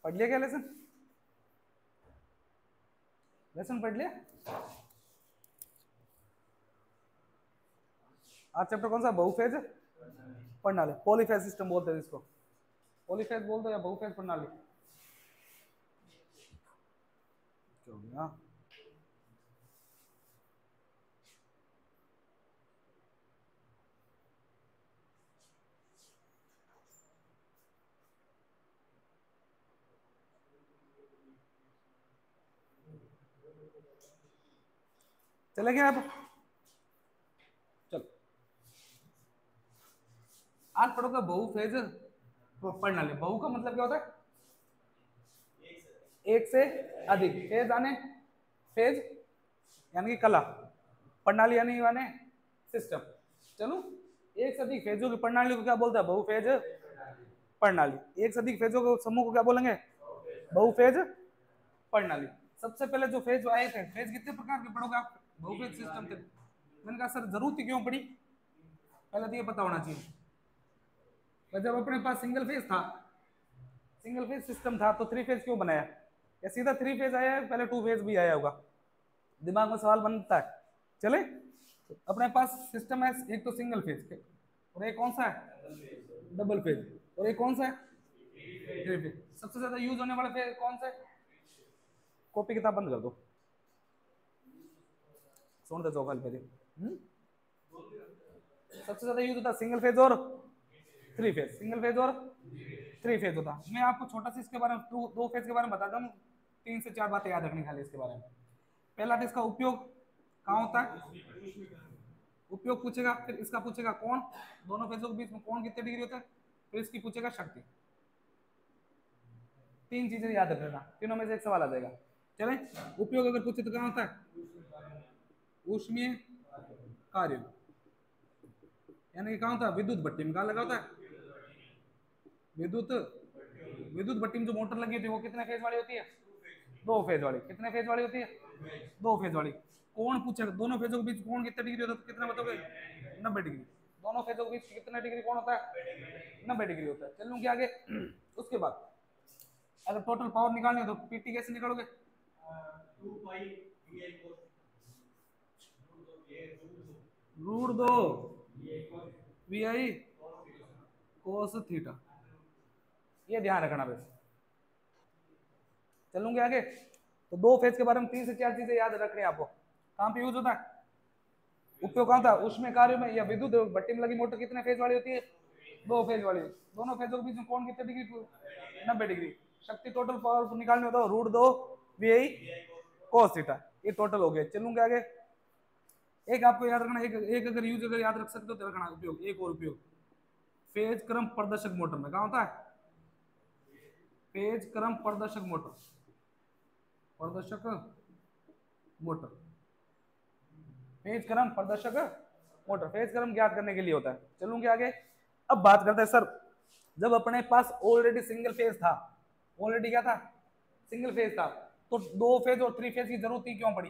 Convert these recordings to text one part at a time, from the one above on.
पढ़ लिया क्या लेसन? लेसन पढ़ लिया? आज चैप्टर कौन सा? बहुफेज प्रणाली, पॉलीफेज सिस्टम बोलते हैं इसको। पॉलीफेज बोल दो या बहुफेज प्रणाली। क्या हो गया? चले गए आप? चलो आज पढ़ोगे बहुफेज प्रणाली। बहु का मतलब क्या होता है? एक से अधिक। फेज आने, फेज यानी कि कला, प्रणाली यानी माने सिस्टम। चलो, एक से अधिक फेजों की प्रणाली को क्या बोलता है? बहुफेज प्रणाली। एक से अधिक फेजों के समूह को क्या बोलेंगे? बहुफेज प्रणाली। सबसे पहले जो फेज आए थे, फेज कितने प्रकार के पढ़ोगे आप? बहुफेज सिस्टम थे। मैंने कहा सर जरूरत ही क्यों पड़ी? पहले तो ये पता होना चाहिए। तो जब अपने पास सिंगल फेज था, सिंगल फेज सिस्टम था, तो थ्री फेज क्यों बनाया? या सीधा थ्री फेज आया है, पहले टू फेज भी आया होगा? दिमाग में सवाल बनता है। चले, अपने पास सिस्टम है, एक तो सिंगल फेज और एक कौन सा है? Double phase. और एक कौन सा है? Three phase. सबसे ज्यादा यूज होने वाला फेज कौन सा है? कॉपी किताब बंद कर दो, सुन दे फाइल पे। सबसे ज्यादा यूज होता है सिंगल फेज और थ्री फेज। सिंगल फेज और थ्री फेज होता। मैं आपको छोटा सा इसके बारे में दो फेज के बारे में बताता हूँ। 3 से 4 बातें याद रखनी खाली इसके बारे में। पहला तो इसका उपयोग कहाँ होता है? उपयोग पूछेगा, फिर इसका पूछेगा कोण, दोनों फेजों के बीच में कोण कितने डिग्री होता है, फिर इसकी पूछेगा शक्ति। 3 चीजें याद रखना, तीनों में से एक सवाल आ जाएगा। चले, उपयोग अगर पूछे तो कहाँ होता है? ऊष्मीय कार्य, यानी कि कहाँ होता है? विद्युत भट्टी में। कहाँ लगा होता है? विद्युत विद्युत भट्टी में जो मोटर लगी होती है वो कितने फेज वाली होती है? 2 फेज वाली। कितने फेज वाली होती है? 2 फेज वाली। कोण पूछेगा, दोनों फेजों के बीच कोण कितने डिग्री होता है? तो कितना बताओगे? 90 डिग्री। दोनों फेजों के बीच कितना डिग्री कोण होता है? 90 डिग्री होता है। चलूँ क्या आगे? उसके बाद अगर टोटल पावर निकालनी हो तो पीटी कैसे निकालोगे? Root 2 V I cos theta. ये ध्यान रखना बस। चलूंगे आगे। तो 2 फेज के बारे में 3 से 4 चीजें याद रखनी है आपको। कहाँ पे यूज होता है? उपयोग कहाँ था? उसमें कार्य में। या विद्युत भट्टी में लगी मोटर कितने फेज वाली होती है? 2 फेज वाली। दोनों फेजों के बीच में कोण कितने डिग्री? 90 डिग्री। शक्ति टोटल पावर निकालने होता है root 2 V I cos theta. ये टोटल हो गया। चलूंगे आगे। एक आपको याद रखना, एक अगर यूज अगर याद रख सकते हो तो रखना उपयोग। एक और उपयोग फेज क्रम प्रदर्शक मोटर में। कहाँ होता है? फेज क्रम प्रदर्शक मोटर, प्रदर्शक मोटर, फेज क्रम प्रदर्शक मोटर। फेज क्रम ज्ञात करने के लिए होता है। चलूंगे आगे। अब बात करते हैं सर, जब अपने पास ऑलरेडी सिंगल फेज था, ऑलरेडी क्या था? सिंगल फेज था, तो 2 फेज और 3 फेज की जरूरत ही क्यों पड़ी?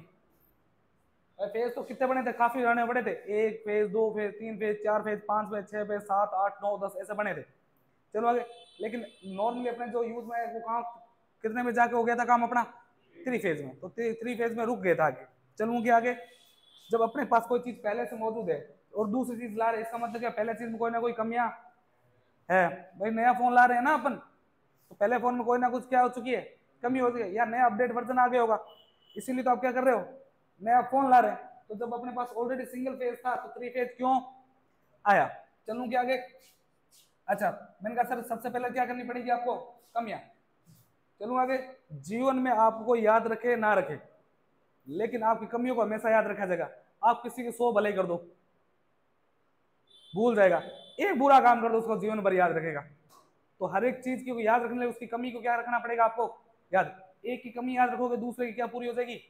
फेज तो कितने बने थे? काफी रहने बड़े थे। 1 phase, 2 phase, 3 phase, 4 phase, 5 phase, 6 phase, 7, 8, 9, 10 ऐसे बने थे। चलो आगे। लेकिन नॉर्मली अपने जो यूज में वो काम कितने में जाके हो गया था काम अपना? 3 फेज में। तो 3 फेज में रुक गए था आगे। चलूंगी आगे। जब अपने पास कोई चीज पहले से मौजूद है और दूसरी चीज ला रहे, इसका मतलब क्या? पहले चीज में कोई ना कोई कमियां है। भाई नया फोन ला रहे हैं ना अपन, तो पहले फोन में कोई ना कुछ क्या हो चुकी है? कमी हो चुकी है, या नया अपडेट वर्जन आ गया होगा। इसीलिए तो आप क्या कर रहे हो? नया फोन ला रहे हैं। तो जब अपने पास ऑलरेडी सिंगल फेज था तो 3 फेज क्यों आया? चलूं क्या आगे? अच्छा, मैंने कहा सर सबसे पहले क्या करनी पड़ेगी आपको? कमियां। चलूं आगे। जीवन में आपको याद रखे ना रखे, लेकिन आपकी कमियों को हमेशा याद रखा जाएगा। आप किसी के 100 भले कर दो, भूल जाएगा। एक बुरा काम कर दो, उसको जीवन भर याद रखेगा। तो हर एक चीज की याद रखने उसकी कमी को क्या रखना पड़ेगा आपको? याद। एक की कमी याद रखोगे, दूसरे की क्या पूरी हो जाएगी?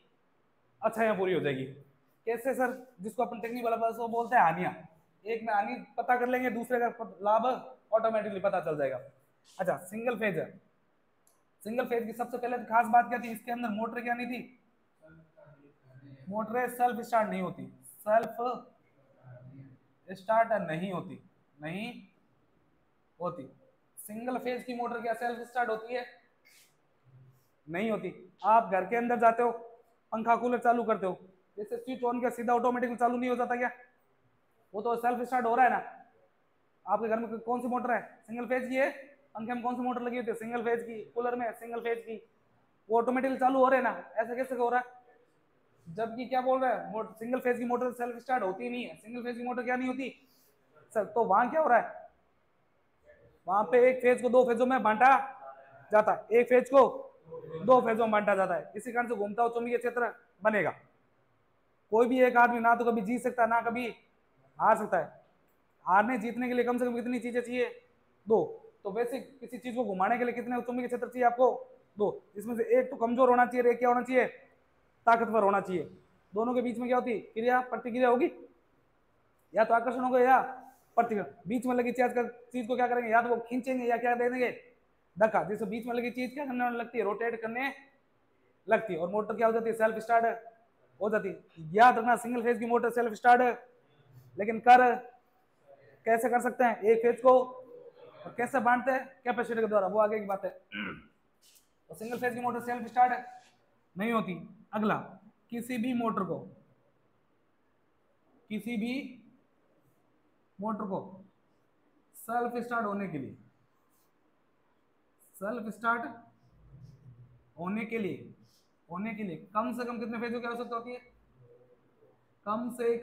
अच्छाइयां पूरी हो जाएगी। कैसे सर? जिसको अपन टेक्निकल भाषा में बोलते हैं हानियां। एक में हानि पता कर लेंगे, दूसरे का लाभ ऑटोमेटिकली पता चल जाएगा। अच्छा, सिंगल फेज है। सिंगल फेज की सबसे पहले खास बात क्या थी? इसके अंदर मोटर क्या नहीं थी? मोटर सेल्फ स्टार्ट नहीं होती। सेल्फ स्टार्ट नहीं होती, नहीं होती। सिंगल फेज की मोटर क्या सेल्फ स्टार्ट होती है? नहीं होती। आप घर के अंदर जाते हो, पंखा कूलर चालू करते हो, जैसे स्विच ऑन किया सीधा ऑटोमेटिक चालू नहीं हो जाता क्या? वो तो सेल्फ स्टार्ट हो रहा है ना। आपके घर में कौन सी मोटर है? सिंगल फेज की है। पंखे में कौन सी मोटर लगी होती है? सिंगल फेज की। कूलर में सिंगल फेज की। वो ऑटोमेटिकली चालू हो रहे हैं ना। ऐसा कैसे हो रहा है? जबकि क्या बोल रहा है, सिंगल फेज की मोटर सेल्फ स्टार्ट होती नहीं है। सिंगल फेज की मोटर क्या नहीं होती सर? तो वहां क्या हो रहा है? वहां पे एक फेज को दो फेजों में बांटा जाता है, एक फेज को दो फेजों में बांटा जाता है, इसी कारण से घूमता हुआ चुंबकीय क्षेत्र बनेगा। कोई भी एक आदमी ना तो कभी जीत सकता है ना कभी हार सकता है। हारने जीतने के लिए कम से कम कितनी चीजें चाहिए? दो। तो वैसे किसी चीज को घुमाने के लिए कितने चुंबकीय क्षेत्र चाहिए आपको? दो। इसमें से एक तो कमजोर होना चाहिए, एक क्या होना चाहिए? ताकतवर होना चाहिए। दोनों के बीच में क्या होती है? क्रिया प्रतिक्रिया होगी, या तो आकर्षण होगा या प्रतिक्रिया। बीच में लगी चीज को क्या करेंगे? या तो वो खींचेंगे या क्या दे देंगे? धक्का। जिससे बीच में लगी चीज क्या करने लगती है? रोटेट करने लगती है, और मोटर क्या हो जाती है? सेल्फ स्टार्ट हो जाती है। याद रखना, सिंगल फेज की मोटर सेल्फ स्टार्ट, लेकिन कर कैसे कर सकते हैं? एक फेज को और कैसे बांटते हैं? कैपेसिटर के द्वारा, वो आगे की बात है। तो सिंगल फेज की मोटर सेल्फ स्टार्ट नहीं होती। अगला, किसी भी मोटर को सेल्फ स्टार्ट होने के लिए कम से कम कितने फेजों की आवश्यकता होती है? कम से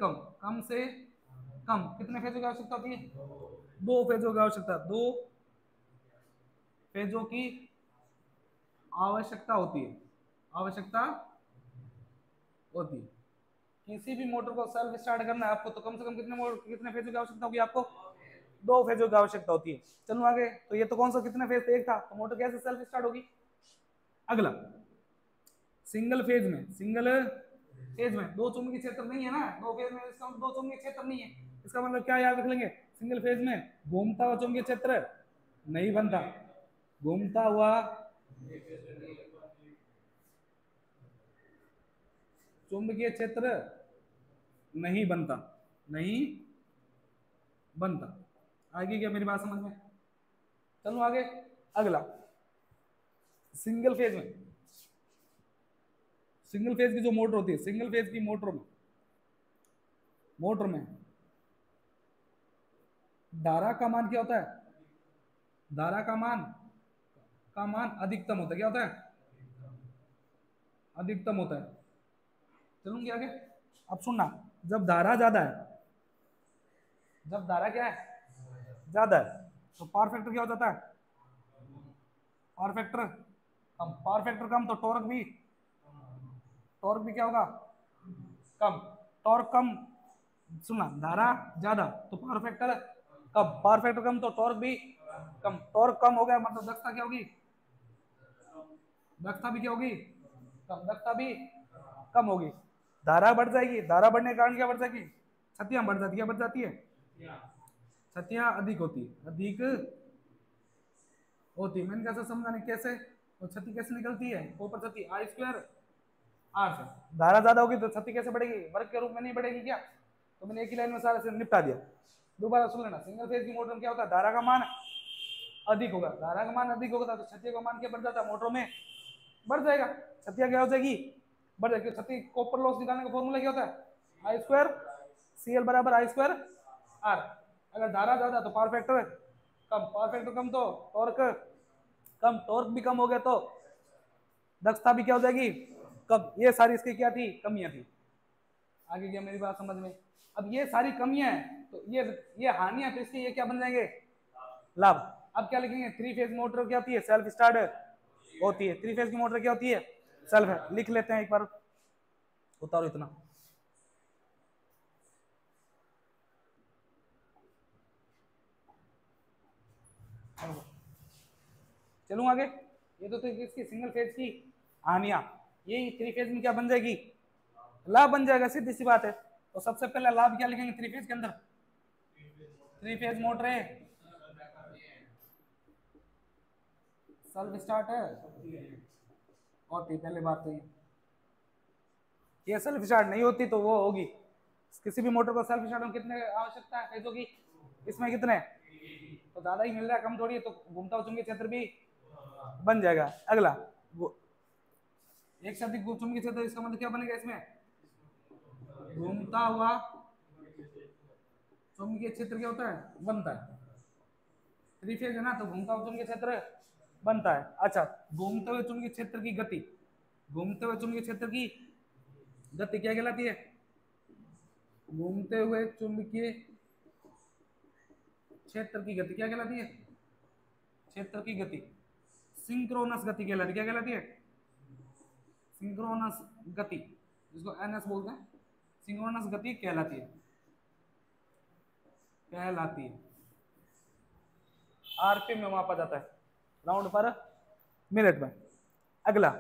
कम कितने फेजों की आवश्यकता होती है? दो फेजों की आवश्यकता। दो फेजों की आवश्यकता होती है। किसी भी मोटर को सेल्फ स्टार्ट करना है आपको, तो कम से कम कितने फेजों की आवश्यकता होगी आपको? दो फेजों की आवश्यकता होती है। चलो आगे। तो ये तो कौन सा कितने फेज? एक था, तो मोटर कैसे सेल्फ स्टार्ट होगी? अगला, सिंगल फेज में दो चुंबकीय क्षेत्र नहीं है ना। दो फेज में इसका दो चुंबकीय क्षेत्र नहीं है। इसका मतलब क्या याद रख लेंगे? सिंगल फेज में घूमता हुआ चुंबकीय क्षेत्र नहीं बनता। घूमता हुआ चुंबकीय क्षेत्र नहीं बनता। आगे क्या मेरी बात समझ में? चलो आगे। अगला, सिंगल फेज की जो मोटर होती है, सिंगल फेज की मोटर में धारा का मान क्या होता है? धारा का मान अधिकतम होता है। क्या होता है? अधिकतम होता है। चलूंगी आगे। अब सुनना, जब धारा ज्यादा है, जब धारा क्या है? ज्यादा है, तो पावर फैक्टर क्या हो जाता है? पावर फैक्टर कम, तो टॉर्क भी क्या होगा? कम। टॉर्क कम। सुनना, धारा ज्यादा तो पावर फैक्टर कम, पावर फैक्टर कम तो टॉर्क भी कम। टॉर्क कम हो गया मतलब दक्षता क्या होगी? दक्षता भी क्या होगी? कम। दक्षता भी कम होगी। धारा बढ़ जाएगी, धारा बढ़ने के कारण क्या बढ़ जाएगी? क्षतियां बढ़ जाती है। क्या बढ़ जाती है? क्षतियां अधिक होती है। मैंने कैसे समझाने कैसे? तो क्षति कैसे निकलती है? ऊपर क्षति आई स्क्वायर आर से। धारा ज्यादा होगी तो क्षति कैसे बढ़ेगी? वर्ग के रूप में नहीं बढ़ेगी क्या? तो मैंने एक ही लाइन में सारा से निपटा दिया। दोबारा सुन लेना, सिंगल फेज की मोटर में क्या होता है? धारा का मान अधिक होगा। धारा का मान अधिक होगा तो क्षति का मान क्या बढ़ जाता है? मोटरों में बढ़ जाएगा। क्षतियां क्या हो जाएगी? बढ़ जाएगी। क्षति कॉपर लॉस निकालने का फॉर्मूला क्या होता है? आई स्क्वायर सी एल बराबर आई स्क्वायर आर। अगर धारा ज्यादा तो पावर फैक्टर कम, पावर फैक्टर कम तो टॉर्क कम, टॉर्क भी कम हो गया तो दक्षता भी क्या हो जाएगी? कम। ये सारी इसकी क्या थी? कमियां थी। आगे क्या मेरी बात समझ में? अब ये सारी कमियां हैं तो ये हानियां, तो इसके ये क्या बन जाएंगे? लाभ। अब क्या लिखेंगे? थ्री फेज मोटर क्या होती है? सेल्फ स्टार्ट होती है। थ्री फेज की मोटर क्या होती है? सेल्फ है। लिख लेते हैं एक बार, उतारो इतना। चलूं आगे। ये तो इसकी सिंगल फेज की हानियां, यही थ्री फेज में क्या बन जाएगी? लाभ बन जाएगा। सीधी सी बात है। तो सबसे पहले लाभ क्या लिखेंगे थ्री फेज के अंदर? थ्री फेज मोटर है सेल्फ स्टार्ट है होती, पहले बात तो ये सेल्फ स्टार्ट नहीं होती तो वो होगी। किसी भी मोटर को सेल्फ स्टार्ट में कितने आवश्यकता है फेजों की? इसमें कितने? तो ज्यादा ही मिल रहा है, कम थोड़ी है, तो घूमता हुआ चुंबकीय क्षेत्र भी बन जाएगा। अगला, एक से अधिक चुंबकीय क्षेत्र, इसका मतलब क्या बनेगा इसमें, घूमता हुआ चुंबकीय क्षेत्र क्या होता है, बनता है। थ्री फेज है ना, तो घूमता हुआ चुंबकीय क्षेत्र बनता है। अच्छा, घूमते हुए चुंबकीय क्षेत्र की गति, घूमते हुए चुंबकीय क्षेत्र की गति क्या कहलाती है, घूमते हुए चुंबकीय क्षेत्र की गति क्या कहलाती है, क्षेत्र की गति सिंक्रोनस गति कहलाती है। क्या कहलाती है, सिंक्रोनस गति, जिसको एनएस बोलते हैं, सिंक्रोनस गति कहलाती है, कहलाती है। आरपीएम में मापा जाता है, राउंड पर मिनट में। अगला,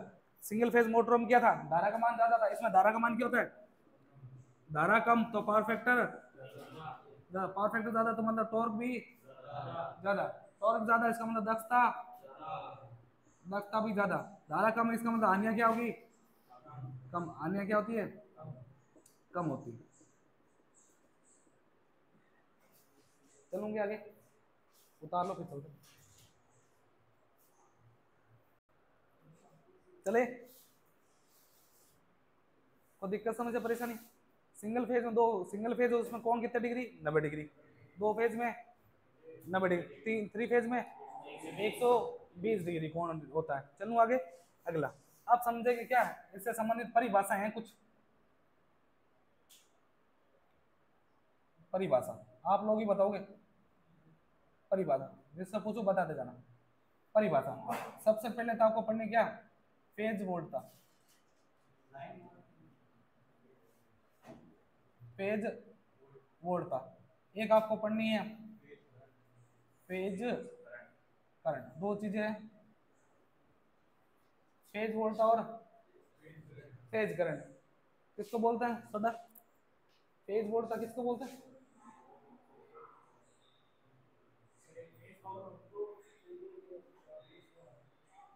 सिंगल फेज मोटर में क्या था, धारा का मान ज्यादा था, इसमें धारा का मान क्या होता है, धारा कम तो पावर फैक्टर ज्यादा, पावर फैक्टर ज्यादा तो मतलब टॉर्क भी ज्यादा, टॉर्क ज्यादा इसका मतलब दक्षता, दक्षता भी ज्यादा। धारा कम इसका मतलब हानियां क्या होगी, कम। हानियां क्या होती है, कम होती है। चलूंगे आगे, उतार लो फिर चलते चले। कोई दिक्कत समझे, परेशानी। सिंगल फेज में दो, सिंगल फेज है उसमें कौन कितने डिग्री, 90 डिग्री। दो फेज में 90 डिग्री, तीन थ्री फेज में 120 डिग्री कौन होता है। चलूँ आगे। अगला, आप समझेंगे क्या, इससे संबंधित परिभाषा है कुछ, परिभाषा आप लोग ही बताओगे, परिभाषा जिससे पूछो बताते जाना। परिभाषा सबसे पहले तो आपको पढ़ने क्या, फेज वोल्टता, फेज वोल्टता। एक आपको पढ़नी है फेज करंट, दो चीजें हैं, फेज वोल्टता और फेज करंट। किसको बोलते हैं सदा, फेज वोल्टता किसको बोलते हैं,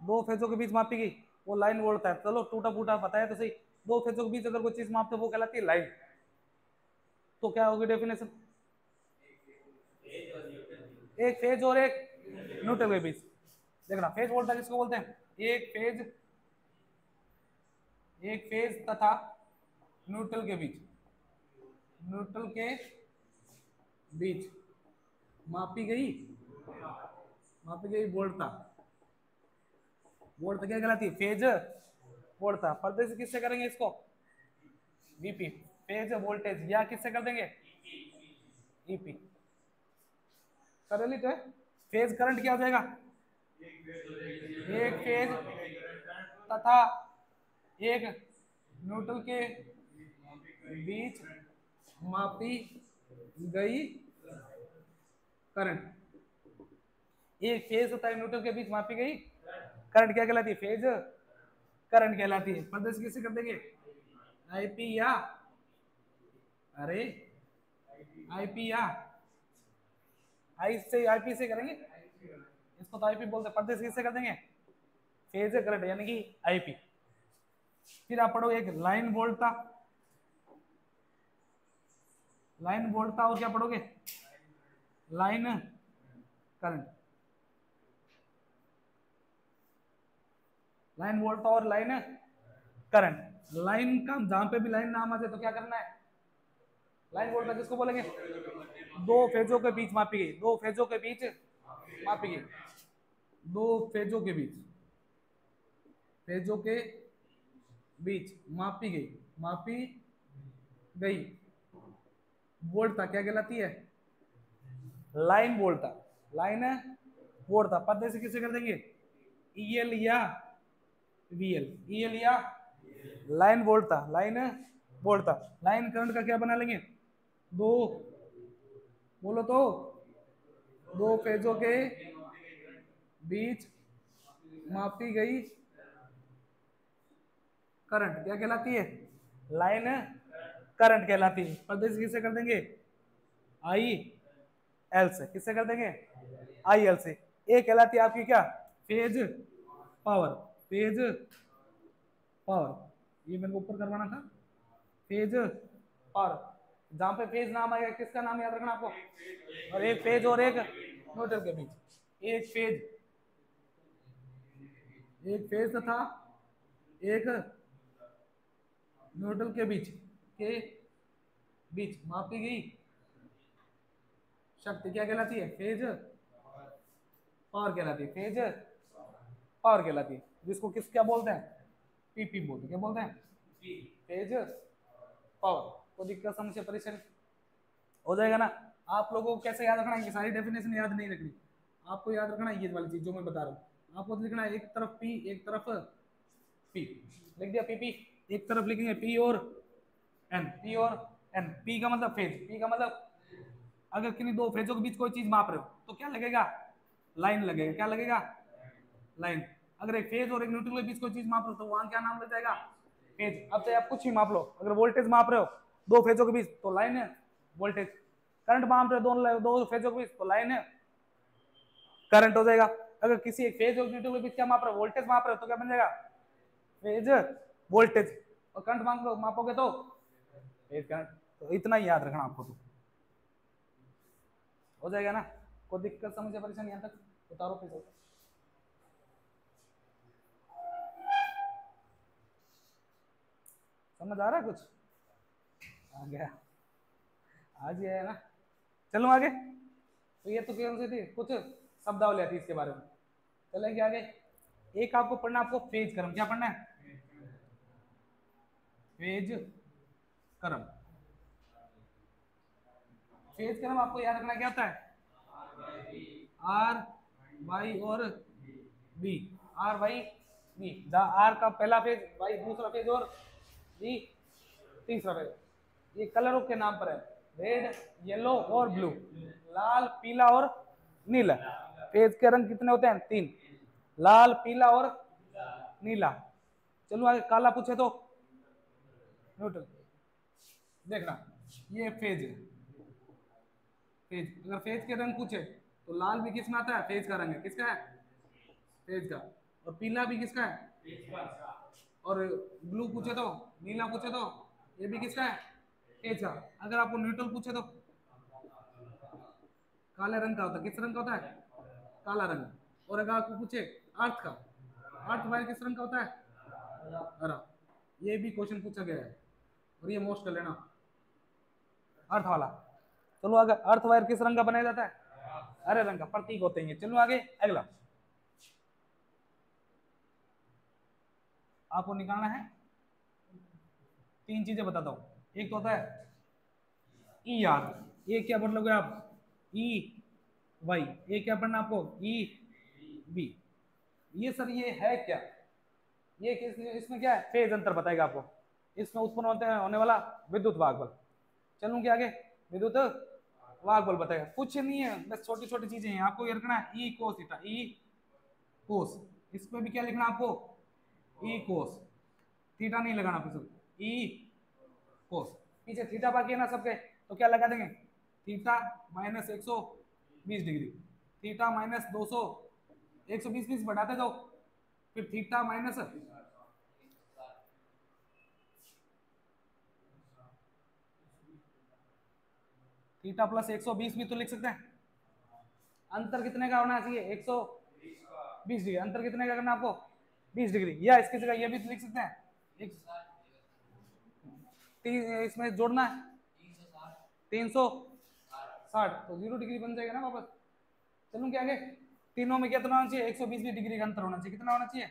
दो फेजों के बीच मापी गई वो लाइन वोल्टता है। चलो टूटा फूटा बताया तो सही, दो फेजों के बीच अगर कोई चीज मापते वो कहलाती है लाइन। तो क्या होगी डेफिनेशन, एक फेज और एक न्यूट्रल के बीच। देखना, फेज वोल्टेज किसको बोलते हैं, एक फेज तथा न्यूट्रल के बीच, न्यूट्रल के बीच मापी गई, मापी गई वोल्टता, वोल्ट क्या कहलाती है, फेज वोल्टता। प्रदेश किससे करेंगे इसको, वीपी, फेज वोल्टेज, या किससे कर देंगे, ईपी। कर ली तो फेज करंट क्या हो जाएगा, एक फेज तथा एक न्यूट्रल के बीच मापी गई करंट, एक फेज तथा न्यूट्रल के बीच मापी गई करंट क्या कहलाती है, फेज करंट कहलाती है। प्रदेश किससे कर देंगे, आईपी या, अरे आईपी या आई से, आईपी से करेंगे इसको, तो आईपी बोलते हैं। प्रदेश किससे कर देंगे, फेज करंट यानी कि आईपी। फिर आप पढ़ो एक लाइन वोल्टता, लाइन वोल्टता और क्या पढ़ोगे, लाइन करंट, लाइन वोल्टता और लाइन करंट। लाइन का जहां पे भी लाइन नाम आ जाए तो क्या करना है, लाइन वोल्टता किसको बोलेंगे, दो फेजों के बीच मापी गई, दो फेजों के बीच मापी गई, दो फेजों के बीच, फेजों के बीच मापी गई, मापी गई वोल्टता क्या कहलाती है, लाइन वोल्टता, लाइन वोल्टता। पद से किसे कर देंगे, ईएल या वीएल, ईएल या लाइन वोल्टता, लाइन वोल्टता। लाइन करंट का क्या बना लेंगे, दो, बोलो तो, दो फेजों के बीच मापी गई करंट क्या कहलाती है, लाइन करंट कहलाती है। प्रदेश किससे कर देंगे, आई एल से, किससे कर देंगे, आई एल से। ए कहलाती है आपकी क्या, फेज पावर, फेज पावर, ये मेरे को ऊपर करवाना था, फेज पावर। जहां पे फेज नाम आएगा किसका नाम याद रखना आपको, और एक फेज और एक न्यूट्रल के बीच, एक फेज, एक फेज तथा एक न्यूट्रल के बीच मापी गई शक्ति क्या कहलाती है? फेज पावर कहलाती है। फेज पावर कहलाती है, जिसको किस क्या बोलते हैं? पीपी बोलते हैं। क्या बोलते हैं? Phase power. को दिक्कत समस्या परेशानी हो जाएगा ना? आप लोगों को कैसे याद रखना है? ये सारी डेफिनेशन याद नहीं रखनी, आपको याद रखना है ये वाली चीज जो मैं बता रहा हूँ। आपको लिखना है एक तरफ पी एक तरफ पी। लिख दिया पीपी, एक तरफ लिखेंगे पी और एन। पी और एन, पी का मतलब फेज, पी का मतलब अगर किन्हीं दो फेजों के बीच कोई चीज माप रहे हो तो क्या लगेगा? लाइन लगेगा। क्या लगेगा? लाइन। अगर एक फेज और एक न्यूट्रल के बीच कोई चीज माप रहे हो तो वहां क्या नाम लग जाएगा? फेज। अब चाहे आप कुछ ही माप लो, अगर वोल्टेज माप रहे हो दो फेजों के बीच तो लाइन है वोल्टेज। करंट माप रहे हो दो फेजों के बीच तो लाइन है करंट हो जाएगा। अगर किसी एक फेज और न्यूट्रल के बीच क्या माप रहे हो? वोल्टेज माप रहे हो तो क्या बन जाएगा? Phase voltage. और करंट मापोगे तो फेज करंट। तो इतना ही याद रखना आपको, तो हो जाएगा ना? कोई दिक्कत समस्या परेशानी यहाँ तक उतारो फिर। समझ आ रहा है कुछ? आ गया, आज ये है ना। चलो आगे। तो ये तो कौन सी थी? कुछ शब्दावली थी इसके बारे में। चलेंगे आगे। एक आपको पढ़ना, आपको फेज क्रम। क्या पढ़ना है? फेज क्रम। फेज क्रम आपको याद रखना क्या होता है? आर वाई और B. R Y B. R का पहला फेज, वाई दूसरा फेज और बी तीसरा फेज। ये कलरों के नाम पर है, रेड येलो और ब्लू, लाल पीला और नीला। फेज के रंग कितने होते हैं? 3, लाल पीला और नीला। चलो आगे। काला पूछे तो न्यूट्रल। देखना ये फेज है। फेज, अगर फेज के रंग पूछे तो लाल भी किसमें आता है? फेज का रंग है। किसका है? फेज का। और पीला भी किसका है? और ब्लू पूछे तो, नीला पूछे तो ये भी किसका है? फेज का। अगर आपको न्यूट्रल पूछे तो काले रंग का होता है। किस रंग का होता है? काला रंग। और अगर आपको पूछे अर्थ का, अर्थ वायर किस रंग का होता है? हरा। ये भी क्वेश्चन पूछा गया है और ये मोस्ट कर लेना, अर्थ वाला। चलो अगर अर्थ वायर किस रंग का बनाया जाता है? हरे रंग का, प्रतीक होते हैं। चलो आगे अगला आपको निकालना है। 3 चीजें बताता हूं। एक तो होता है ई आर, ये क्या पढ़ लोगे आप? E Y. ये क्या पढ़ना आपको? E B. ये सर ये है क्या? ये किस, इसमें क्या है? फेज अंतर बताएगा आपको। इसमें उत्पन्न होने वाला विद्युत वाहक बल। चलूं क्या आगे? विद्युत वाहक बल बताएगा। कुछ नहीं है, बस छोटी छोटी चीजें हैं। आपको ये रखना है ई कोस थीटा। ई कोस। इसमें भी क्या लिखना आपको? ई कोस। थीटा नहीं लगाना फिर, ई कोस। पीछे थीटा बाकी है ना सबके, तो क्या लगा देंगे? Theta minus 120 degree, theta minus 200, 120 बढ़ाते जाओ, फिर थीटा माइनस थीटा प्लस 120 भी तो लिख सकते हैं। अंतर कितने का होना चाहिए? 120 डिग्री। अंतर कितने का करना आपको? 20 डिग्री। या इसकी जगह ये भी तो लिख सकते हैं, इसमें जोड़ना है 360, तो 0 डिग्री बन जाएगा ना वापस। चलूं क्या आगे? तीनों में कितना होना चाहिए? 120 डिग्री का अंतर होना चाहिए। कितना होना चाहिए?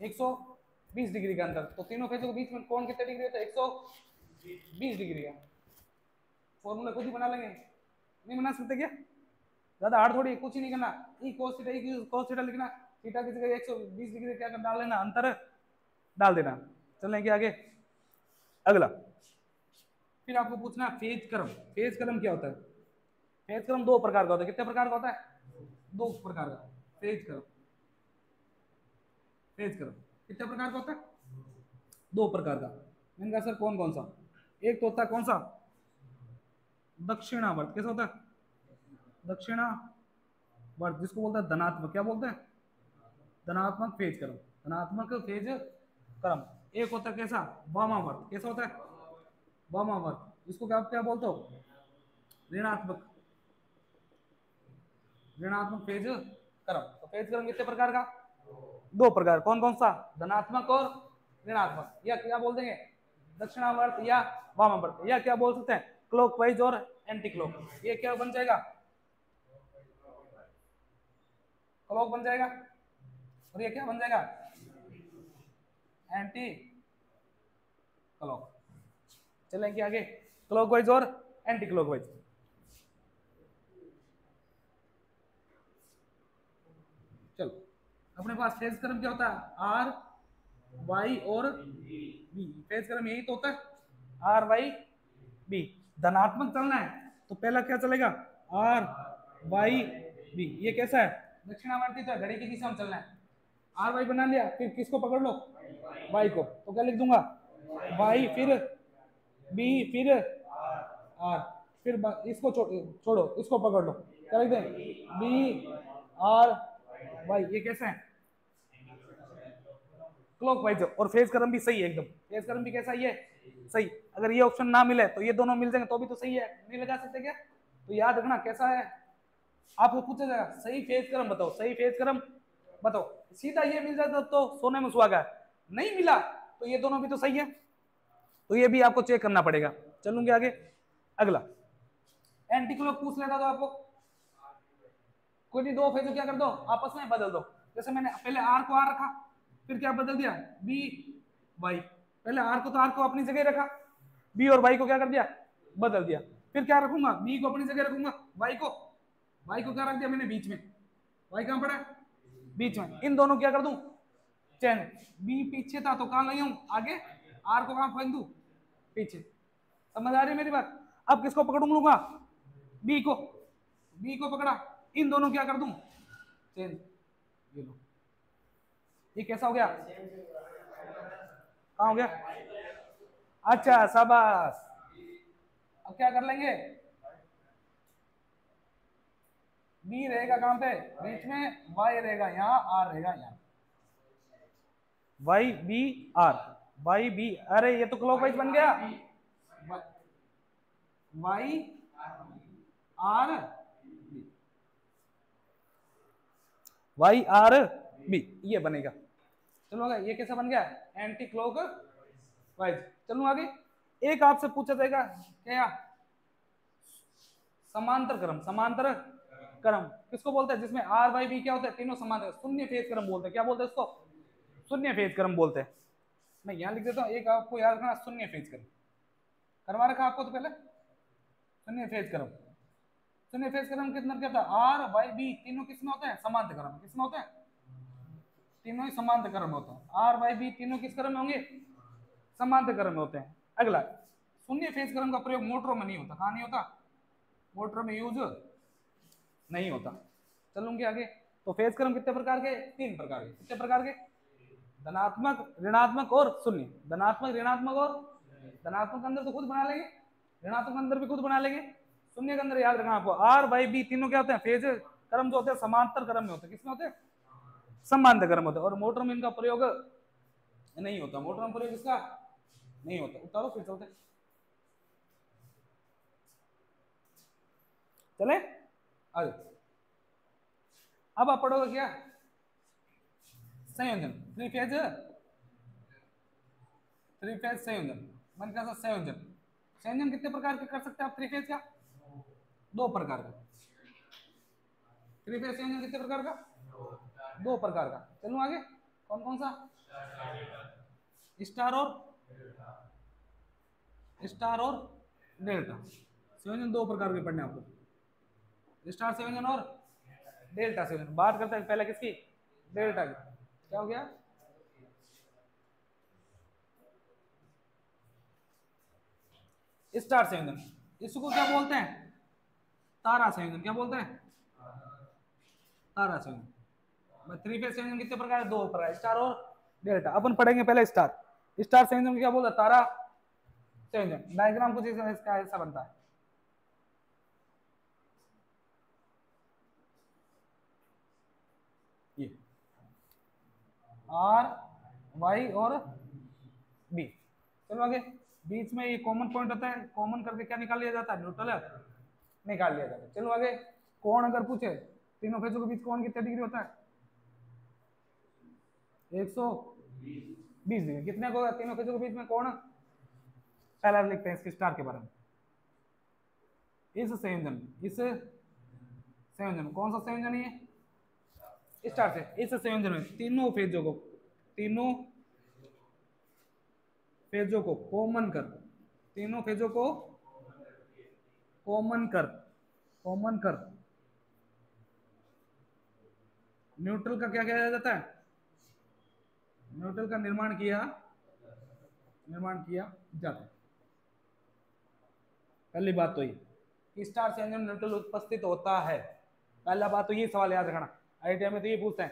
120 डिग्री का अंतर। तो तीनों फेजों के बीच में कोण कितने डिग्री होता है? 120 डिग्री का। फॉर्मूला खुद ही बना लेंगे, नहीं बना सकते क्या? ज्यादा हार्ड थोड़ी, कुछ ही नहीं करना। ई कोस थीटा, ई कोस थीटा लिखना, थीटा की जगह 120 डिग्री क्या डाल लेना, अंतर डाल देना। चलें क्या आगे? अगला फिर आपको पूछना है फेज क्रम। फेज क्रम क्या होता है? फेज क्रम 2 प्रकार का होता है। कितने प्रकार का होता है? 2 प्रकार का फेज क्रम। फेज क्रम कितने प्रकार का होता है? 2 प्रकार का। मैंने कहा सर कौन कौन सा? एक तो होता है कौन सा? दक्षिणावर्त। कैसा होता है? दक्षिणावर्त, जिसको बोलता है धनात्मक। क्या बोलते हैं? धनात्मक फेज क्रम। धनात्मक फेज क्रम। एक होता है कैसा? वामावर्त। कैसा होता है? वामावर्त। इसको क्या क्या बोलते हो? ऋणात्मक, ऋणात्मक फेज क्रम। तो फेज क्रम कितने प्रकार का? दो प्रकार, कौन कौन सा? धनात्मक और ऋणात्मक, या क्या बोल देंगे दक्षिणावर्त या वामावर्त, या क्या बोल सकते हैं क्लॉकवाइज और एंटी क्लॉक। ये क्या बन जाएगा? क्लॉक बन जाएगा, और ये क्या बन जाएगा? Anti clock. चलेंगे आगे, क्लॉकवाइज और एंटी क्लॉकवाइज। चलो, अपने पास फेज क्रम क्या होता है? आर वाई और बी। फेज क्रम यही तो होता है, आर वाई बी। धनात्मक चलना है तो पहला क्या चलेगा? R Y B. ये कैसा है? दक्षिणावर्ती, तो घड़ी की दिशा में चलना है। आर वाई बना लिया, फिर किसको पकड़ लो? वाई को। तो क्या लिख दूंगा? वाई फिर बी फिर आर, फिर इसको छोड़ो, इसको पकड़ लो, क्या लिख दें? B R Y. ये कैसा है? क्लॉकवाइज। और फेज क्रम भी सही है एकदम, फेज क्रम भी कैसा ही है? सही। अगर ये ऑप्शन ना मिले तो ये दोनों मिल जाएंगे तो भी तो सही है, नहीं लगा सकते क्या? तो याद रखना कैसा है, आपको पूछा जाएगा सही फेज क्रम बताओ, सही फेज क्रम बताओ। सीधा ये मिल जाता तो सोने में सुहागा है, नहीं मिला तो ये दोनों भी तो सही है, तो ये भी आपको चेक करना पड़ेगा। चलूंगे आगे। अगला एंटी क्लॉक पूछ लेता तो आपको, कोई नहीं, दो फेज क्या कर दो आपस में बदल दो। जैसे मैंने पहले आर को आर रखा, फिर क्या बदल दिया? B Y. पहले आर को तो आर को अपनी जगह रखा, बी और वाई को क्या कर दिया? बदल दिया। फिर क्या रखूंगा? बी को अपनी जगह रखूंगा, वाई को क्या रख दिया मैंने? बीच में। वाई कहां पड़ा? बीच में। इन दोनों क्या कर दूं? चेंज। बी पीछे था तो कहां ले आऊं? आगे। आर को कहां फेंक दूं? पीछे। समझ आ रही है मेरी बात? अब किसको पकड़ूं लूंगा? बी को। बी को पकड़ा, इन दोनों क्या कर दूं? चेंज। ये लो, ये कैसा हो गया? कहां हो गया? अच्छा शाबाश। अब क्या कर लेंगे? बी रहेगा कहां पे? बीच में। वाई रहेगा यहाँ, आर रहेगा यहाँ। Y B R, Y B. अरे ये तो क्लॉकवाइज बन गया। Y R B, Y R B, ये बनेगा। चलो आगे, ये कैसा बन गया? Anticlockwise. चलो आगे, एक आपसे पूछा जाएगा क्या? समांतर क्रम। समांतर क्रम किसको बोलते हैं? जिसमें आर वाई बी क्या होता है? तीनों समांतर। शून्य फेज क्रम बोलते हैं। क्या बोलते हैं इसको? शून्य फेज क्रम बोलते हैं। मैं यहां लिख देता हूं, एक आपको याद रखना, शून्य फेज क्रम। करवा रखा आपको तो पहले, शून्य फेज क्रम। शून्य फेज क्रम कितना क्या होता है? आर वाई बी तीनों किसमें होते हैं? समांतर क्रम। किसमें होते हैं? तीनों ही समांतर क्रम होते हैं। आर वाई बी तीनों किस क्रम में होंगे? समांतर क्रम में होते हैं। अगला, शून्य फेज क्रम का प्रयोग मोटरों में नहीं होता। कहां नहीं होता? मोटर में यूज नहीं होता। चलूंगे आगे। तो फेज क्रम कितने प्रकार के? तीन प्रकार के। कितने प्रकार के? धनात्मक, ऋणात्मक और शून्य। धनात्मक, ऋणात्मक और धनात्मक के अंदर तो खुद बना लेंगे, ऋणात्मक के अंदर भी खुद बना लेंगे, शून्य के अंदर याद रखना आपको आर बाई बी तीनों क्या होते हैं? फेज क्रम जो होते हैं समांतर क्रम में होते हैं। किसमें होते हैं? समांतर क्रम होते हैं। और मोटर में इनका प्रयोग नहीं होता। मोटर में प्रयोग इसका नहीं होता। उतारो फिर चलते चले आगे। अब आप पढ़ोगे क्या? संयोजन, थ्री फेज, थ्री फेज संयोजन। मन का संयोजन। संयोजन कितने प्रकार के कर सकते हैं आप थ्री फेज का? दो प्रकार का। थ्री फेज संयोजन कितने प्रकार का? दो प्रकार का। चलूं आगे, कौन कौन सा? स्टार और डेल्टा संयोजन दो प्रकार के पढ़ने आपको। स्टार संयोजन और डेल्टा संयोजन। बात करते हैं पहले किसकी? डेल्टा की। क्या हो गया? स्टार संयोजन, इसको क्या बोलते हैं? तारा संयोजन। क्या बोलते हैं? तारा संयोजन। थ्री फेज संयोजन कितने प्रकार है? दो प्रकार, स्टार और डेल्टा। अपन पढ़ेंगे पहले स्टार। स्टार संयोजन क्या बोलते हैं? तारा संयोजन। डायग्राम कुछ इसका ऐसा बनता है। ये आर वाई और बी। चलो आगे, बीच में ये कॉमन पॉइंट होता है, कॉमन करके क्या निकाल लिया जाता है? न्यूट्रल निकाल लिया जाता है। चलो आगे, कोण अगर पूछे तीनों फेजों के बीच कोण कितने डिग्री होता है? 120 डिग्री। कितने को तीनों फेजों के बीच में कोण? पहला लिखते हैं इसके स्टार के बारे में। इस संयोजन कौन सा संयोजन है? स्टार से। इस संयोजन में तीनों फेजों को कॉमन कर, तीनों फेजों को कॉमन कर न्यूट्रल का क्या किया जाता है? न्यूट्रल का निर्माण किया जाता है। पहली बात तो ये स्टार संयोजन में न्यूट्रल उपस्थित होता है। पहला बात तो ये सवाल याद रखना, आईटीआई में तो ये पूछते हैं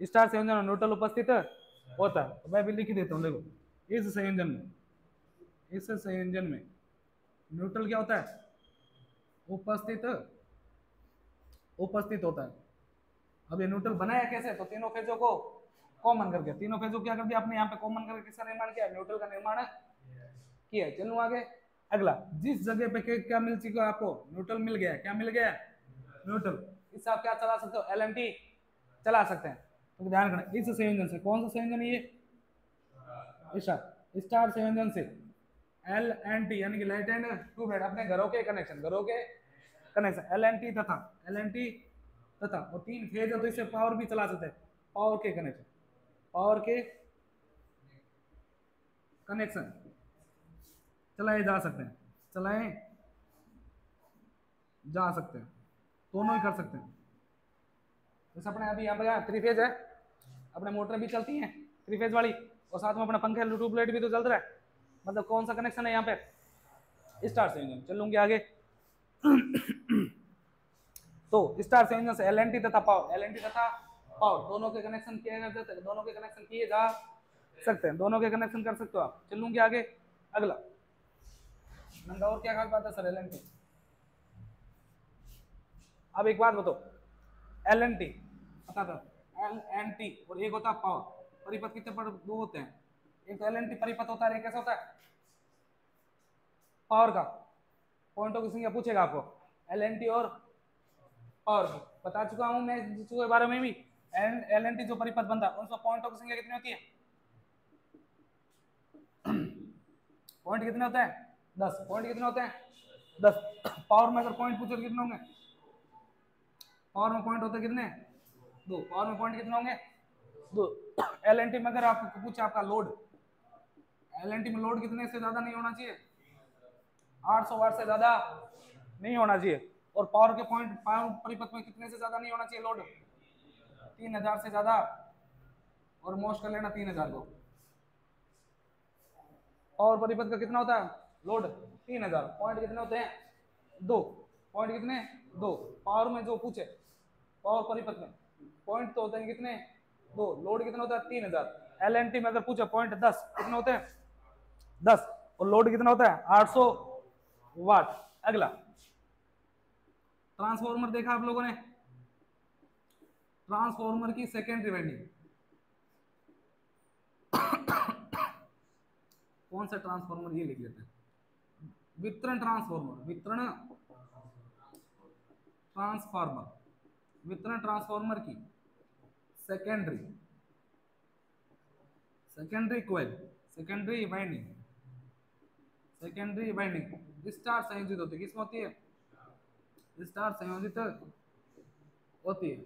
स्टार संयोजन में न्यूट्रल उपस्थित होता है। तो मैं भी लिख देता हूँ, देखो इस संयोजन में न्यूट्रल क्या होता है? उपस्थित होता है। अब ये न्यूट्रल बनाया कैसे? तो तीनों फेजों को कॉमन करके, तीनों फेजों क्या कर दिया आपने यहाँ पे कॉमन करके किसका निर्माण किया? न्यूट्रल का निर्माण किया। चलूं आगे। अगला, जिस जगह पे क्या मिल चुका आपको? न्यूट्रल मिल गया। क्या मिल गया? न्यूट्रल। इससे आप क्या चला सकते हो? LNT चला सकते हैं। तो ध्यान रखना, इस संयोजन से, कौन सा संयोजन है ये? स्टार संयोजन से LNT यानी कि लाइट एंड ट्यूबलाइट, अपने घरों के कनेक्शन LNT तथा और 3 फेज है तो इससे पावर भी चला सकते हैं। पावर के कनेक्शन चलाए जा सकते हैं, दोनों ही कर सकते हैं। जैसे अपने अभी यहाँ पे 3 फेज है, अपने मोटर भी चलती हैं 3 फेज वाली, और साथ में अपना पंखे ट्यूबलाइट भी तो चल रहा है। मतलब कौन सा कनेक्शन है यहाँ पे? स्टार संयोजन। चलूंगी आगे। तो स्टार संयोजन से LNT तथा पावर दोनों के कनेक्शन किए जा सकते हैं, दोनों के कनेक्शन किए जा सकते हैं, दोनों के कनेक्शन कर सकते हो आप। चलूंगी आगे। अगला नंगा, और क्या खास बात है सर? LNT। अब एक बात बताओ, LNT पता था, LNT और एक होता है पावर। परिपथ कितने पर 2 होते हैं? एक तो LNT परिपथ होता है, एक कैसा होता है? पावर का। पॉइंटों की संख्या पूछेगा आपको, LNT और पावर की बता चुका हूं मैं जिसके बारे में भी। LNT जो परिपथ बनता है उसमें पॉइंटों की संख्या कितनी होती है? पॉइंट कितने होते हैं? 10। पॉइंट कितने होते हैं? 10। पावर में अगर पॉइंट पूछो तो कितने होंगे? पावर में पॉइंट होते हैं कितने? 2। पावर में पॉइंट कितने होंगे? 2। LNT में अगर आपको पूछे आपका लोड, LNT में लोड कितने से ज्यादा नहीं होना चाहिए? 800 वाट से ज्यादा नहीं होना चाहिए। और पावर के पॉइंट परिपथ में कितने से ज्यादा नहीं होना चाहिए लोड? 3000 से ज्यादा। और मोस्ट कर लेना 3000 को। पावर परिपथ का कितना होता है लोड? 3000। पॉइंट कितने होते हैं? 2। पॉइंट कितने? 2। पावर में जो पूछे, पावर परिपथ में पॉइंट तो होते हैं कितने? 2। लोड कितना होता है? 3000। LNT में अगर पूछे पॉइंट 10 कितने होते हैं? 10। और लोड कितना होता है? 800 वाट। अगला, ट्रांसफॉर्मर देखा आप लोगों ने? ट्रांसफॉर्मर की सेकेंडरी वाइंडिंग, कौन सा ट्रांसफॉर्मर? ये लिख लेते हैं, वितरण ट्रांसफॉर्मर। वितरण ट्रांसफॉर्मर की secondary coil, secondary winding star संयोजित होती है। किसमें होती है? स्टार संयोजित होती है।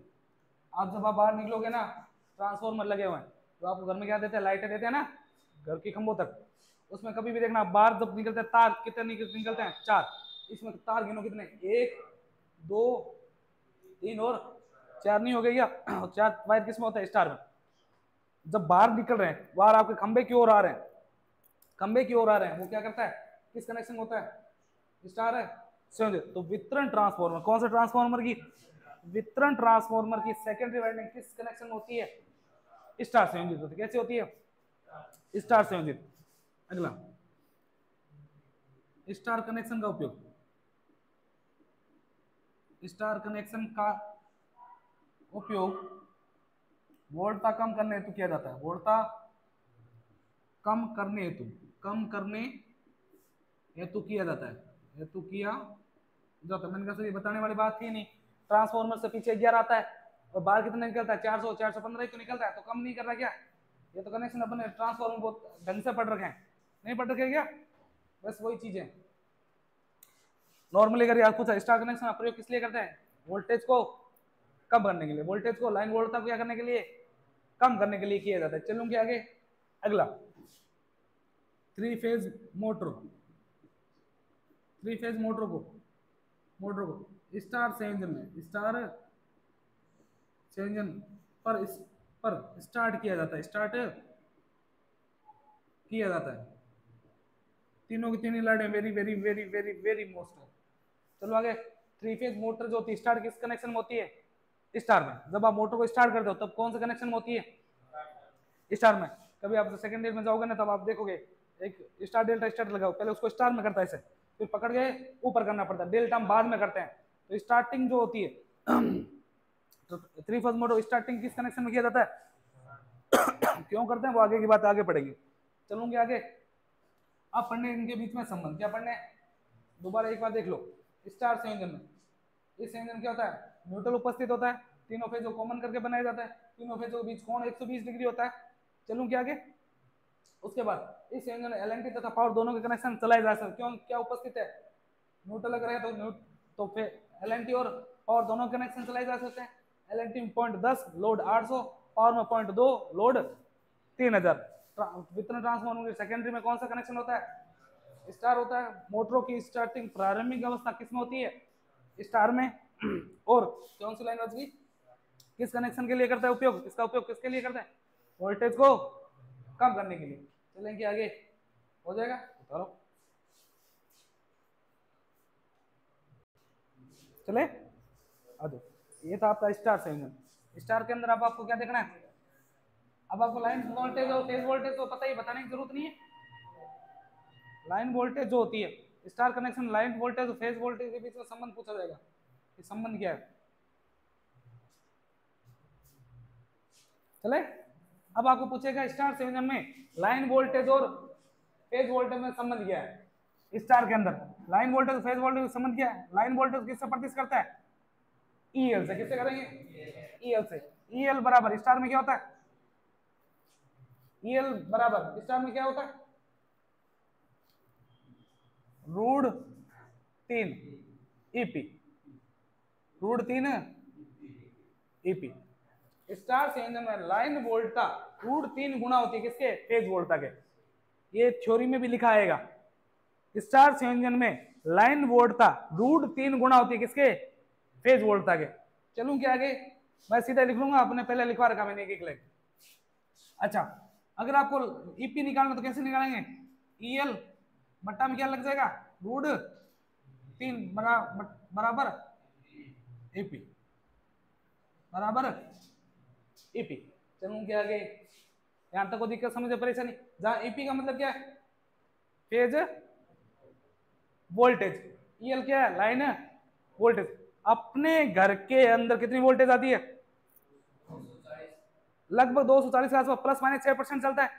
आप जब आप बाहर निकलोगे ना, ट्रांसफॉर्मर लगे हुए हैं तो आपको घर में क्या देते हैं? लाइटें देते हैं ना, घर की खंभों तक। उसमें कभी भी देखना, बाहर जब निकलते हैं तार कितने निकलते हैं? 4। इसमें तार गिनो कितने? 1 2 3 और 4 नहीं हो गई क्या? 4 वायर किसमें होता है? स्टार में। जब बाहर निकल रहे हैं, बाहर आपके खंबे की ओर आ रहे हैं, वो क्या करता है? किस कनेक्शन होता है? स्टार है संयोजित। तो वितरण ट्रांसफॉर्मर, कौन सा ट्रांसफॉर्मर की? वितरण ट्रांसफॉर्मर की सेकेंडरी वाइंडिंग किस कनेक्शन होती है? स्टार संयोजित होती है। कैसे होती है? स्टार संयोजित। अगला, स्टार कनेक्शन का उपयोग, वोल्टता कम करने हेतु किया जाता है। वोल्टता कम करने हेतु किया जाता है। मैंने कहा सर ये बताने वाली बात थी नहीं। ट्रांसफॉर्मर से पीछे गियर आता है और बाहर कितना निकलता है 400 415 ही तो निकलता है, तो कम नहीं कर रहा क्या? ये तो कनेक्शन अपने ट्रांसफॉर्मर बहुत ढंग से पढ़ रखे हैं, नहीं पढ़ रखे क्या? बस वही चीज है। नॉर्मली अगर यार कुछ स्टार कनेक्शन प्रयोग किस लिए करते हैं? वोल्टेज को कम करने के लिए, वोल्टेज को लाइन वोल्टता को क्या करने के लिए? कम करने के लिए किया जाता है। चलूंगे आगे। अगला 3 फेज मोटर, 3 फेज मोटर को स्टार संयोजन में, स्टार संयोजन पर स्टार्ट किया जाता है, स्टार्ट किया जाता है। तीनों की तीन लाइटें very very very very very most है। चलो आगे। 3 फेज मोटर जो होती है स्टार्ट किस कनेक्शन में होती है? स्टार में। जब आप मोटर को स्टार्ट करते हो तब कौन सा कनेक्शन में होती है? स्टार में। कभी आप सेकंड ईयर में जाओगे ना तब आप देखोगे एक स्टार डेल्टा स्टार्ट लगाओ, पहले उसको स्टार में करता है ऐसे, फिर पकड़ के ऊपर करना पड़ता है, डेल्टा हम बाद में करते हैं। तो स्टार्टिंग जो होती है तो 3 फेज मोटर स्टार्टिंग किस कनेक्शन में किया जाता है? क्यों करते हैं वो आगे की बात आगे पढ़ेंगे। चलूंगे आगे। आप पढ़ने इनके बीच में संबंध क्या पढ़ने? दोबारा एक बार देख लो। स्टार संयोजन में, इस संयोजन क्या होता है? न्यूट्रल उपस्थित होता है, तीनों फेज को कॉमन करके बनाया जाता है, तीनों फेजों के बीच कोण 120 डिग्री होता है। चलूं क्या आगे। उसके बाद इस संयोजन में एलएनटी तथा पावर दोनों के कनेक्शन चलाए जा सकते। क्यों? क्या उपस्थित है? न्यूट्रल अगर है तो फिर एलएनटी और पावर दोनों कनेक्शन चलाए जा सकते हैं। एलएनटी में 0.10 लोड 800, पावर में 0.2 लोड 3000। वितरण ट्रांसफार्मर के सेकेंडरी में कौन सा कनेक्शन होता है? स्टार होता है। मोटरों की स्टार्टिंग प्रारंभिक अवस्था किसमें होती है? स्टार में। और कौन सी लाइन बच गई? किस कनेक्शन के लिए करता है उपयोग? इसका उपयोग किसके लिए करते हैं? वोल्टेज को कम करने के लिए। चलेंगे आगे। हो जाएगा? उतारो। चले आ जाओ। ये था आपका स्टार संयोजन। स्टार के अंदर अब आपको क्या देखना है? अब आपको लाइन वोल्टेज और फेज वोल्टेज तो पता ही, बताने की जरूरत नहीं है। लाइन वोल्टेज जो होती है स्टार कनेक्शन, लाइन वोल्टेज और फेज वोल्टेज के बीच में संबंध पूछा जाएगा। ये संबंध क्या है? चले। अब आपको पूछेगा स्टार संयोजन में लाइन वोल्टेज और फेज वोल्टेज में संबंध क्या है? स्टार के अंदर लाइन वोल्टेज फेज वोल्टेज में संबंध क्या है? लाइन वोल्टेज किससे प्रतिस्थ करता है? ईएल से। किससे करेंगे? ईएल से। ईएल बराबर स्टार में क्या होता है? ईएल बराबर स्टार में क्या होता है? √3 ईपी, √3 ईपी। स्टार संयोजन में लाइन वोल्टता √3 गुना होती है किसके? फेज वोल्टता के। ये थ्योरी में भी लिखा आएगा। स्टार संयोजन में लाइन वोल्टता √3 गुना होती है किसके? फेज वोल्टता के। चलूं क्या आगे? मैं सीधा लिख लूंगा, आपने पहले लिखवा रखा मैंने एक लाइन। अच्छा, अगर आपको ईपी निकालना तो कैसे निकालेंगे? ईएल बट्टा में क्या लग जाएगा? √3 बराबर ईपी बराबर ईपी। चलूं क्या आगे? यहां तक को दिक्कत समझे, परेशानी? जहां ईपी का मतलब क्या है? Phase voltage. ईएल क्या है? Line voltage. अपने घर के अंदर कितनी वोल्टेज आती है? लगभग 240 के आसपास, प्लस माइनस 6% चलता है।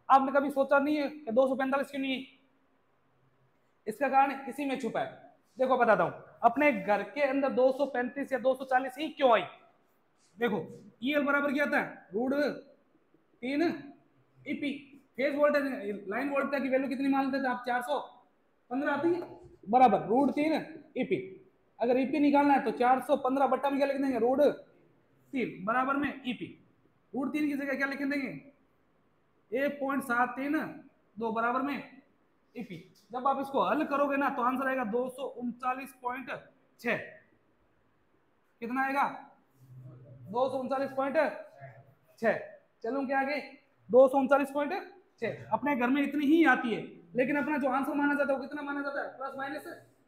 आपने कभी सोचा नहीं है कि 245 क्यों नहीं है? इसका कारण इसी में छुपा है। देखो बताता हूं, अपने घर के अंदर 235 या 240 ही क्यों आई? देखो ईएल बराबर क्या आता है? √3 EP. Phase voltage line voltage की वैल्यू कितनी मान लेते थे आप? 415 आती है बराबर √3 ईपी। अगर ईपी निकालना है तो 415 बट्टा में क्या लिख देंगे? √3 बराबर में ईपी। √3 की जगह क्या लिख देंगे? 1.732 बराबर में ईपी। जब आप इसको हल करोगे ना तो आंसर आएगा 239.6। कितना आएगा? 239.6। चलूं क्या आगे? 239.6 अपने घर में इतनी ही आती है, लेकिन अपना जो आंसर माना जाता है वो कितना माना जाता है? Plus minus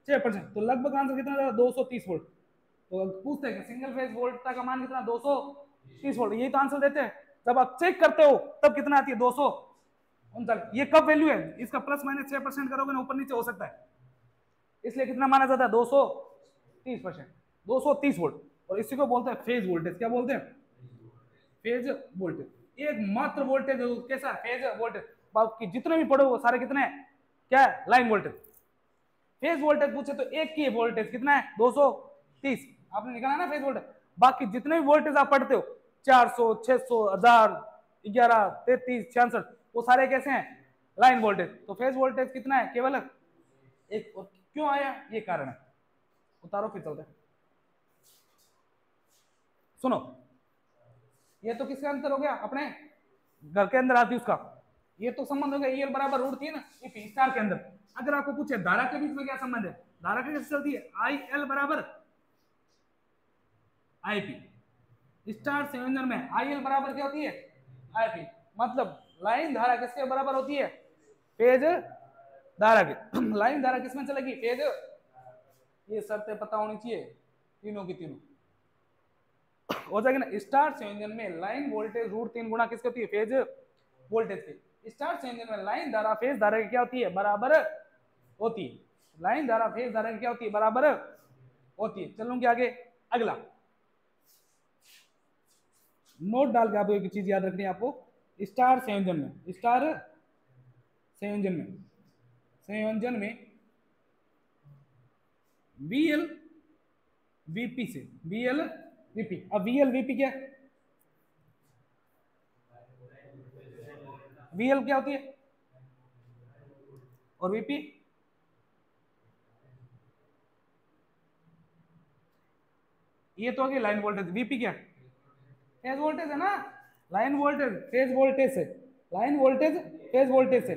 6%। तो लगभग आंसर कितना जाता है? 230 वोल्ट। तो पूछते हैं कि सिंगल फेज वोल्टता का मान कितना? 230 वोल्ट। यही तो आंसर देते हैं। जब आप चेक करते हो तब कितना आती है? 239। ये कब वैल्यू है? इसका प्लस माइनस 6% करोगे ना ऊपर नीचे हो सकता है, इसलिए कितना माना जाता है? 230%, 230 वोल्ट। और इसी को बोलते हैं फेज वोल्टेज। क्या बोलते हैं? Phase voltage. एकमात्र वोल्टेज कैसा? Phase voltage. बाकी जितने भी पढ़ो वो सारे कितने हैं? क्या है? Line voltage. फेज वोल्टेज पूछे तो एक की वोल्टेज कितना है? 230। आपने निकाला ना फेज वोल्टेज। बाकी जितने भी वोल्टेज आप पढ़ते हो 400, 600, 1000, 11, 33, 66, वो सारे कैसे हैं? Line voltage. तो फेज वोल्टेज कितना है? केवल एक। और क्यों आया? ये कारण है। उतारो फिर चलते हैं। सुनो, ये तो किसका आंसर हो गया? अपने घर के अंदर आती उसका। ये तो संबंध हो गया EL बराबर √3 ईपी स्टार के अंदर। अगर आपको पूछे धारा के बीच में क्या संबंध है, धारा कैसे चलती है? IL बराबर IP। स्टार संयोजन में IL बराबर क्या होती है? IP। मतलब लाइन धारा किसके बराबर होती है? फेज धारा की। लाइन धारा किसमें चलेगी? फेज। ये शर्तें पता होनी चाहिए तीनों की तीनों। हो जाएगी ना। स्टार संयोजन में लाइन वोल्टेज √3 गुणा किसकी होती है? फेज वोल्टेज की। स्टार संयोजन में लाइन धारा फेज धारा की क्या होती है? बराबर होती है। लाइन धारा फेज धारा की क्या होती है? बराबर होती है। चलूंगी आगे। अगला नोट डाल के आपको एक चीज याद रखनी है आपको। स्टार संयोजन में, स्टार संयोजन में VL VP से, VL VP। अब VL VP क्या है? VL क्या होती है और VP? ये तो होगी लाइन वोल्टेज। VP क्या? फेज वोल्टेज है ना। लाइन वोल्टेज फेज वोल्टेज से, लाइन वोल्टेज फेज वोल्टेज से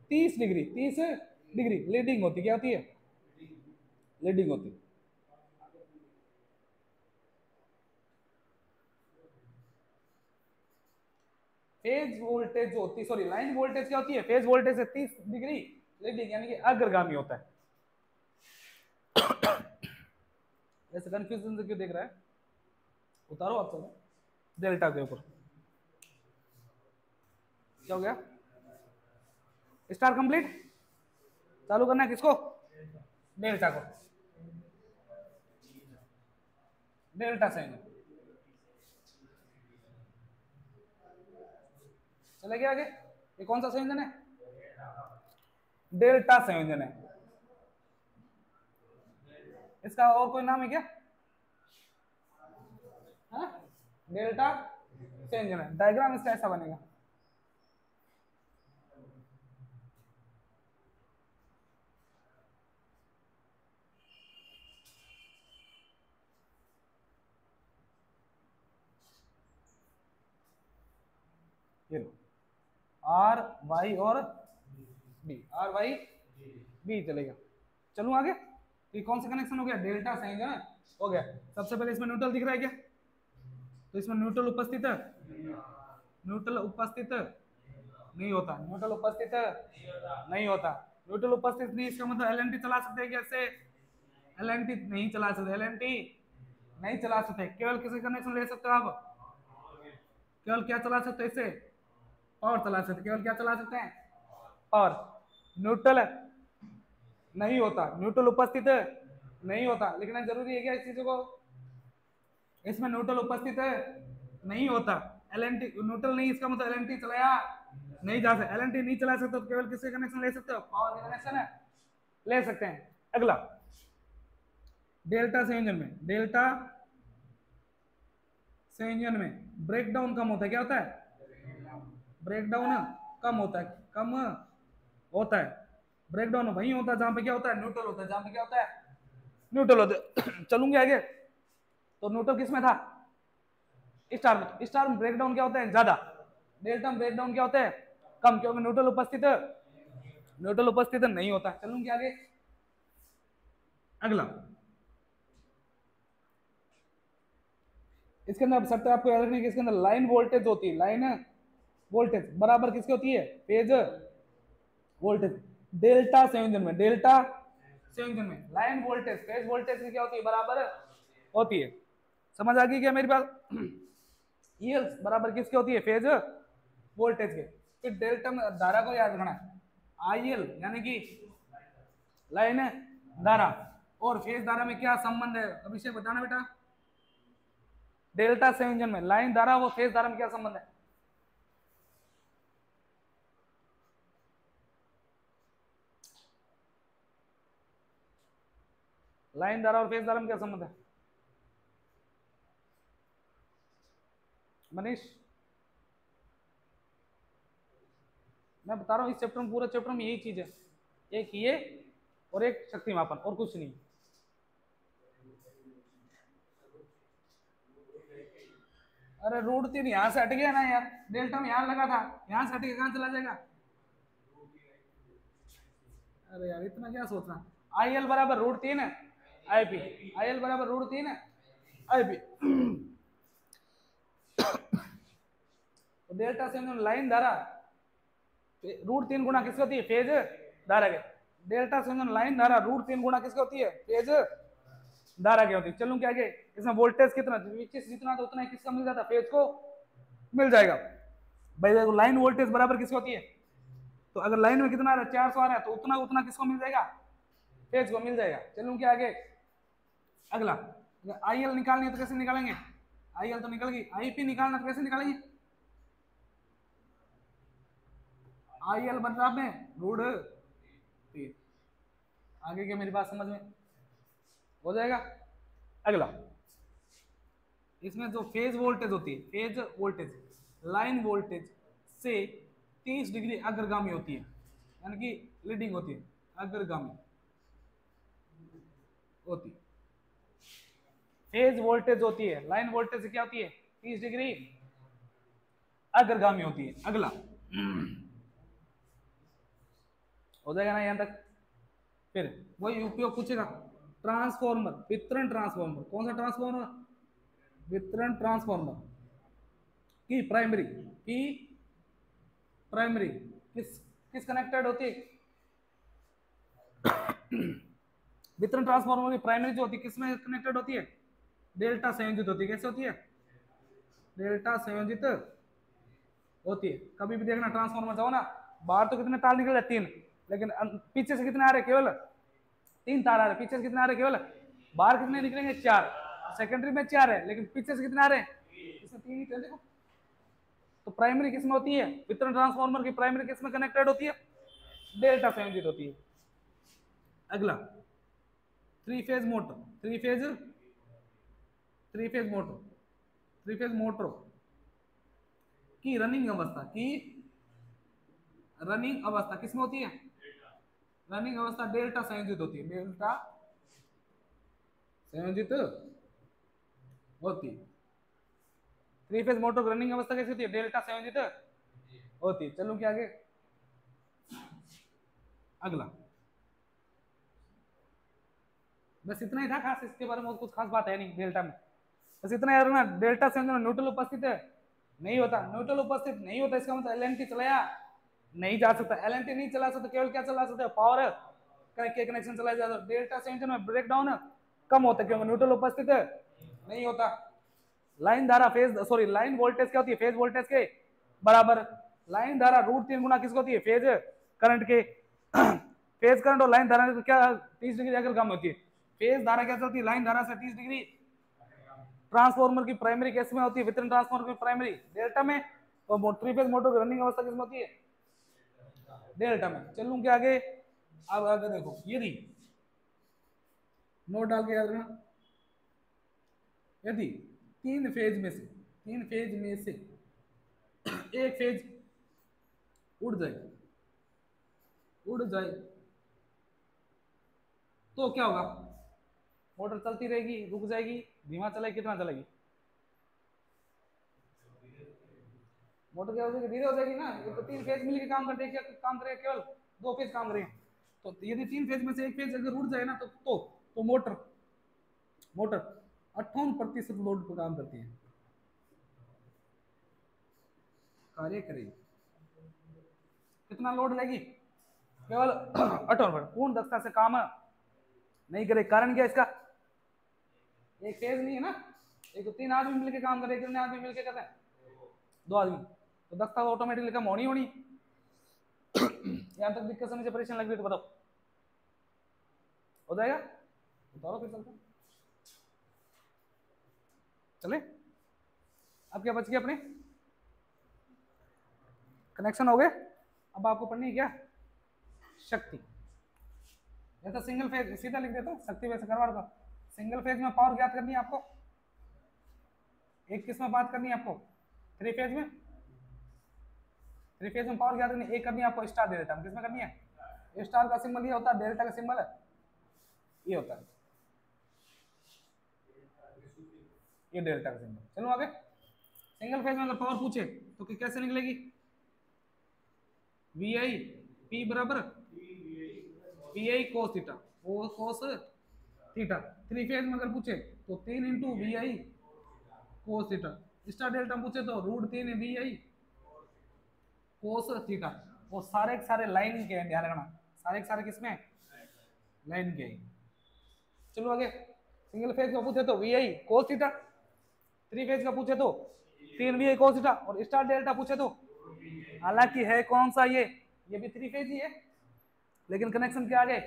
30 डिग्री लीडिंग होती। क्या होती है? लीडिंग होती। फेज वोल्टेज जो होती, सॉरी लाइन वोल्टेज क्या होती है? फेज वोल्टेज से 30 डिग्री लीडिंग, यानी कि अग्रगामी होता है। ऐसे कंफ्यूजन से क्यों देख रहा है? उतारो आप चलो डेल्टा के ऊपर। क्या हो गया? Star complete. चालू करना है किसको? डेल्टा को। डेल्टा संयोजन चले गया आगे। ये कौन सा संयोजन है? डेल्टा संयोजन है। इसका और कोई नाम है क्या? हाँ? डेल्टा संयोजन है। डायग्राम इसका ऐसा बनेगा। ये लो, R Y और B, RY B चलेगा। चलूं आगे। ये कौन सा कनेक्शन हो गया? डेल्टा संयोजन हो गया। सबसे पहले इसमें न्यूट्रल दिख रहा है क्या? तो इसमें न्यूट्रल उपस्थित है? न्यूट्रल उपस्थित नहीं होता। न्यूट्रल उपस्थित नहीं होता। न्यूट्रल उपस्थित नहीं, इसका मतलब LNT चला सकते हैं कैसे? LNT नहीं चला सकते। LNT नहीं चला सकते। केवल किसी कनेक्शन ले सकते हो आप? केवल क्या चला सकते हैं इससे? पावर चला सकते। केवल क्या चला सकते हैं? पावर। न्यूट्रल नहीं होता, न्यूट्रल उपस्थित नहीं होता। लिखना जरूरी है क्या इस चीज को? इसमें न्यूट्रल उपस्थित नहीं होता। LNT न्यूट्रल नहीं, इसका मतलब LNT चलाया नहीं जा सकता। LNT नहीं चला सकते तो केवल किससे कनेक्शन ले सकते हो? पावर के कनेक्शन है ले सकते हैं। अगला डेल्टा संयोजन में, डेल्टा संयोजन में ब्रेकडाउन कम होता है। क्या होता है? ब्रेकडाउन कम होता है। कम होता है। ब्रेकडाउन वही होता है जहां पे क्या होता है? न्यूट्रल होता है। जहां पे क्या होता है? न्यूट्रल होता है। चलूंगे आगे। तो न्यूट्रल किस में था? स्टार में। स्टार में ब्रेकडाउन क्या होता है? ज्यादा। डेल्टा में ब्रेकडाउन क्या होता है? कम, क्योंकि न्यूट्रल उपस्थित नहीं होता। चलूंगे आगे। अगला इसके अंदर शर्त आपको याद रखनी है कि इसके अंदर लाइन वोल्टेज होती है। लाइन वोल्टेज बराबर किसकी होती है? Phase voltage. डेल्टा संयोजन में, डेल्टा संयोजन में लाइन वोल्टेज फेज वोल्टेज की क्या होती है? बराबर होती है। समझ आ गई क्या मेरी बात? EL बराबर किसकी होती है? फेज वोल्टेज के। फिर डेल्टा में धारा को याद रखना है। IL यानी कि लाइन धारा और फेज धारा में क्या संबंध है? अभिषेक बताना बेटा। डेल्टा संयोजन में लाइन धारा और फेज धारा में क्या संबंध है? लाइन धारा और फेज धारा में क्या संबंध है? मनीष, मैं बता रहा हूँ इस चैप्टर में, पूरा चैप्टर में यही चीज है, एक ये और एक शक्ति मापन, और कुछ नहीं। अरे रूट 3 यहाँ से हट गया ना यार, डेल्टा में यहाँ लगा था, यहाँ से हट के कहाँ चला जाएगा? अरे यार इतना क्या सोचना। आई एल बराबर रूट 3 है आई पी, आई एल बराबर रूट 3 है आई पी। तो डेल्टा से लाइन धारा रूट 3 गुणा किसकी होती है? फेज धारा के। डेल्टा से लाइन धारा रूट 3 गुणा किसकी होती है? फेज धारा की होती है। चलूं क्या आगे, इसमें वोल्टेज कितना जितना तो उतना ही किसका मिल जाता? फेज को मिल जाएगा भाई। देखो लाइन वोल्टेज बराबर किसकी होती है? तो अगर लाइन में कितना आ रहा है? 400 आ रहा है, तो उतना उतना किसको मिल जाएगा? फेज को मिल जाएगा। चलूं क्या आगे, अगला आई एल निकालनी है तो कैसे निकालेंगे? आई एल तो निकल गई, आई पी निकालना तो कैसे निकालेंगे? आई एल मतलब में रूट 3। आगे क्या मेरी बात समझ में हो जाएगा? अगला, इसमें जो फेज वोल्टेज होती है, फेज वोल्टेज लाइन वोल्टेज से 30 डिग्री अग्रगामी होती है, यानी कि लीडिंग होती है, अग्रगामी होती है। फेज वोल्टेज होती है लाइन वोल्टेज से क्या होती है? 30 डिग्री अग्रगामी होती है। अगला हो जाएगा ना यहां तक? फिर वही उपयोग पूछेगा, ट्रांसफॉर्मर, वितरण ट्रांसफॉर्मर। कौन सा ट्रांसफॉर्मर? वितरण ट्रांसफॉर्मर की प्राइमरी किस किस कनेक्टेड होती है? वितरण ट्रांसफॉर्मर की प्राइमरी जो होती है किस में कनेक्टेड होती है? डेल्टा संयोजित होती है। कैसे होती है? डेल्टा संयोजित होती है। कभी भी देखना ट्रांसफॉर्मर जाओ ना, बाहर तो कितने तार निकल रहे? 3, लेकिन पीछे से कितने आ रहे? केवल 3 तार आ रहे। पीछे से कितने आ रहे? केवल बाहर कितने निकलेंगे? 4। सेकेंडरी में 4 है, लेकिन पीछे से कितने आ रहे हैं? इसमें 3 ही देखो। तो प्राइमरी किस में होती है? वितरण ट्रांसफॉर्मर की प्राइमरी किस में कनेक्टेड होती है? डेल्टा संयोजित होती है। अगला, three phase motor, three phase motor की रनिंग अवस्था किसमें होती है? रनिंग अवस्था डेल्टा संयोजित होती है, डेल्टा संयोजित होती है। थ्री फेज मोटर रनिंग अवस्था कैसी होती है? डेल्टा संयोजित होती है। चलो क्या आगे, अगला बस इतना ही था खास, इसके बारे में कुछ खास बात है नहीं डेल्टा में, बस इतना यार ना। डेल्टा संयोजन न्यूट्रल उपस्थित है नहीं होता, न्यूट्रल उपस्थित नहीं होता इसका मतलब एलएनटी चलाया नहीं जा सकता। एलएनटी नहीं चला सकता, केवल क्या चला सकते? पावर के कनेक्शन चलाया जा सकता। डेल्टा संयोजन में ब्रेकडाउन कम होता है क्योंकि न्यूट्रल उपस्थित नहीं होता। लाइन धारा लाइन वोल्टेज क्या होती है? फेज वोल्टेज के बराबर। लाइन धारा रूट 3 गुना किसको होती है? फेज करंट के। फेज करंट और लाइन धारा क्या 30 डिग्री अगर कम होती है? फेज धारा क्या चलती है? लाइन धारा से 30 डिग्री। ट्रांसफॉर्मर की प्राइमरी किस में होती है? वितरण ट्रांसफॉर्मर की प्राइमरी डेल्टा में, और थ्री फेज मोटर की रनिंग अवस्था किसमें होती है? डेल्टा में। चलूं क्या आगे, अब आगे देखो, यदि नोट डाल के याद रखना, यदि तीन फेज में से एक फेज उड़ जाए तो क्या होगा? मोटर चलती रहेगी, रुक जाएगी, धीमा चलेगी, कितना चलेगी? मोटर क्या हो जाएगी? धीरे हो जाएगी ना। ये तो 3 फेज मिलकर काम करते हैं, क्या काम करें? केवल 2 फेज काम करें। तो यदि 3 फेज में से एक फेज अगर उड़ जाए ना, तो मोटर 58% लोड पर काम करती है, कार्य करेगी। कितना लोड लेगी? केवल 58%। पूर्ण दक्षता से काम नहीं करे। कारण क्या इसका? एक फेज नहीं है ना, एक तो 3 आदमी मिलकर काम करे, कितने आदमी मिलकर करते हैं? 2 आदमी। तो दक्षता ऑटोमेटिकली कम होनी यहां तक दिक्कत समझ से परेशान लग रही तो बताओ, हो जाएगा? बताओ फिर चलते चले। अब क्या बच गया? अपने कनेक्शन हो गए। अब आपको पढ़नी है क्या? शक्ति। जैसा सिंगल फेज सीधा लिख देता, शक्ति वैसे करवा देता। सिंगल फेज में पावर ज्ञात करनी है आपको, एक किस में बात करनी है आपको? थ्री फेज में पावर क्या करनी, एक करनी है आपको, स्टार दे देता हूं, किसमें करनी है, स्टार का सिंबल ये होता है, डेल्टा का सिंबल ये होता है, ये डेल्टा का सिंबल। चलो आगे, सिंगल फेज में अगर पावर पूछे तो कैसे निकलेगी, वी आई पी बराबर वी आई कोस थीटा, वो कोस थीटा। थ्री फेज में अगर पूछे तो 3 into V I cos theta, star delta पूछे तो √3 वी आई कोस थीटा। वो सारे के सारे लाइन के हैं, ध्यान रखना, सारे के सारे किसमें, लाइन के। चलो आगे, सिंगल फेज का पूछे तो V I cos theta, three phase का पूछे तो 3 वी आई कोस थीटा, और स्टार डेल्टा पूछे तो, हालांकि है कौन सा ये भी थ्री फेज ही है, लेकिन कनेक्शन क्या आ गए,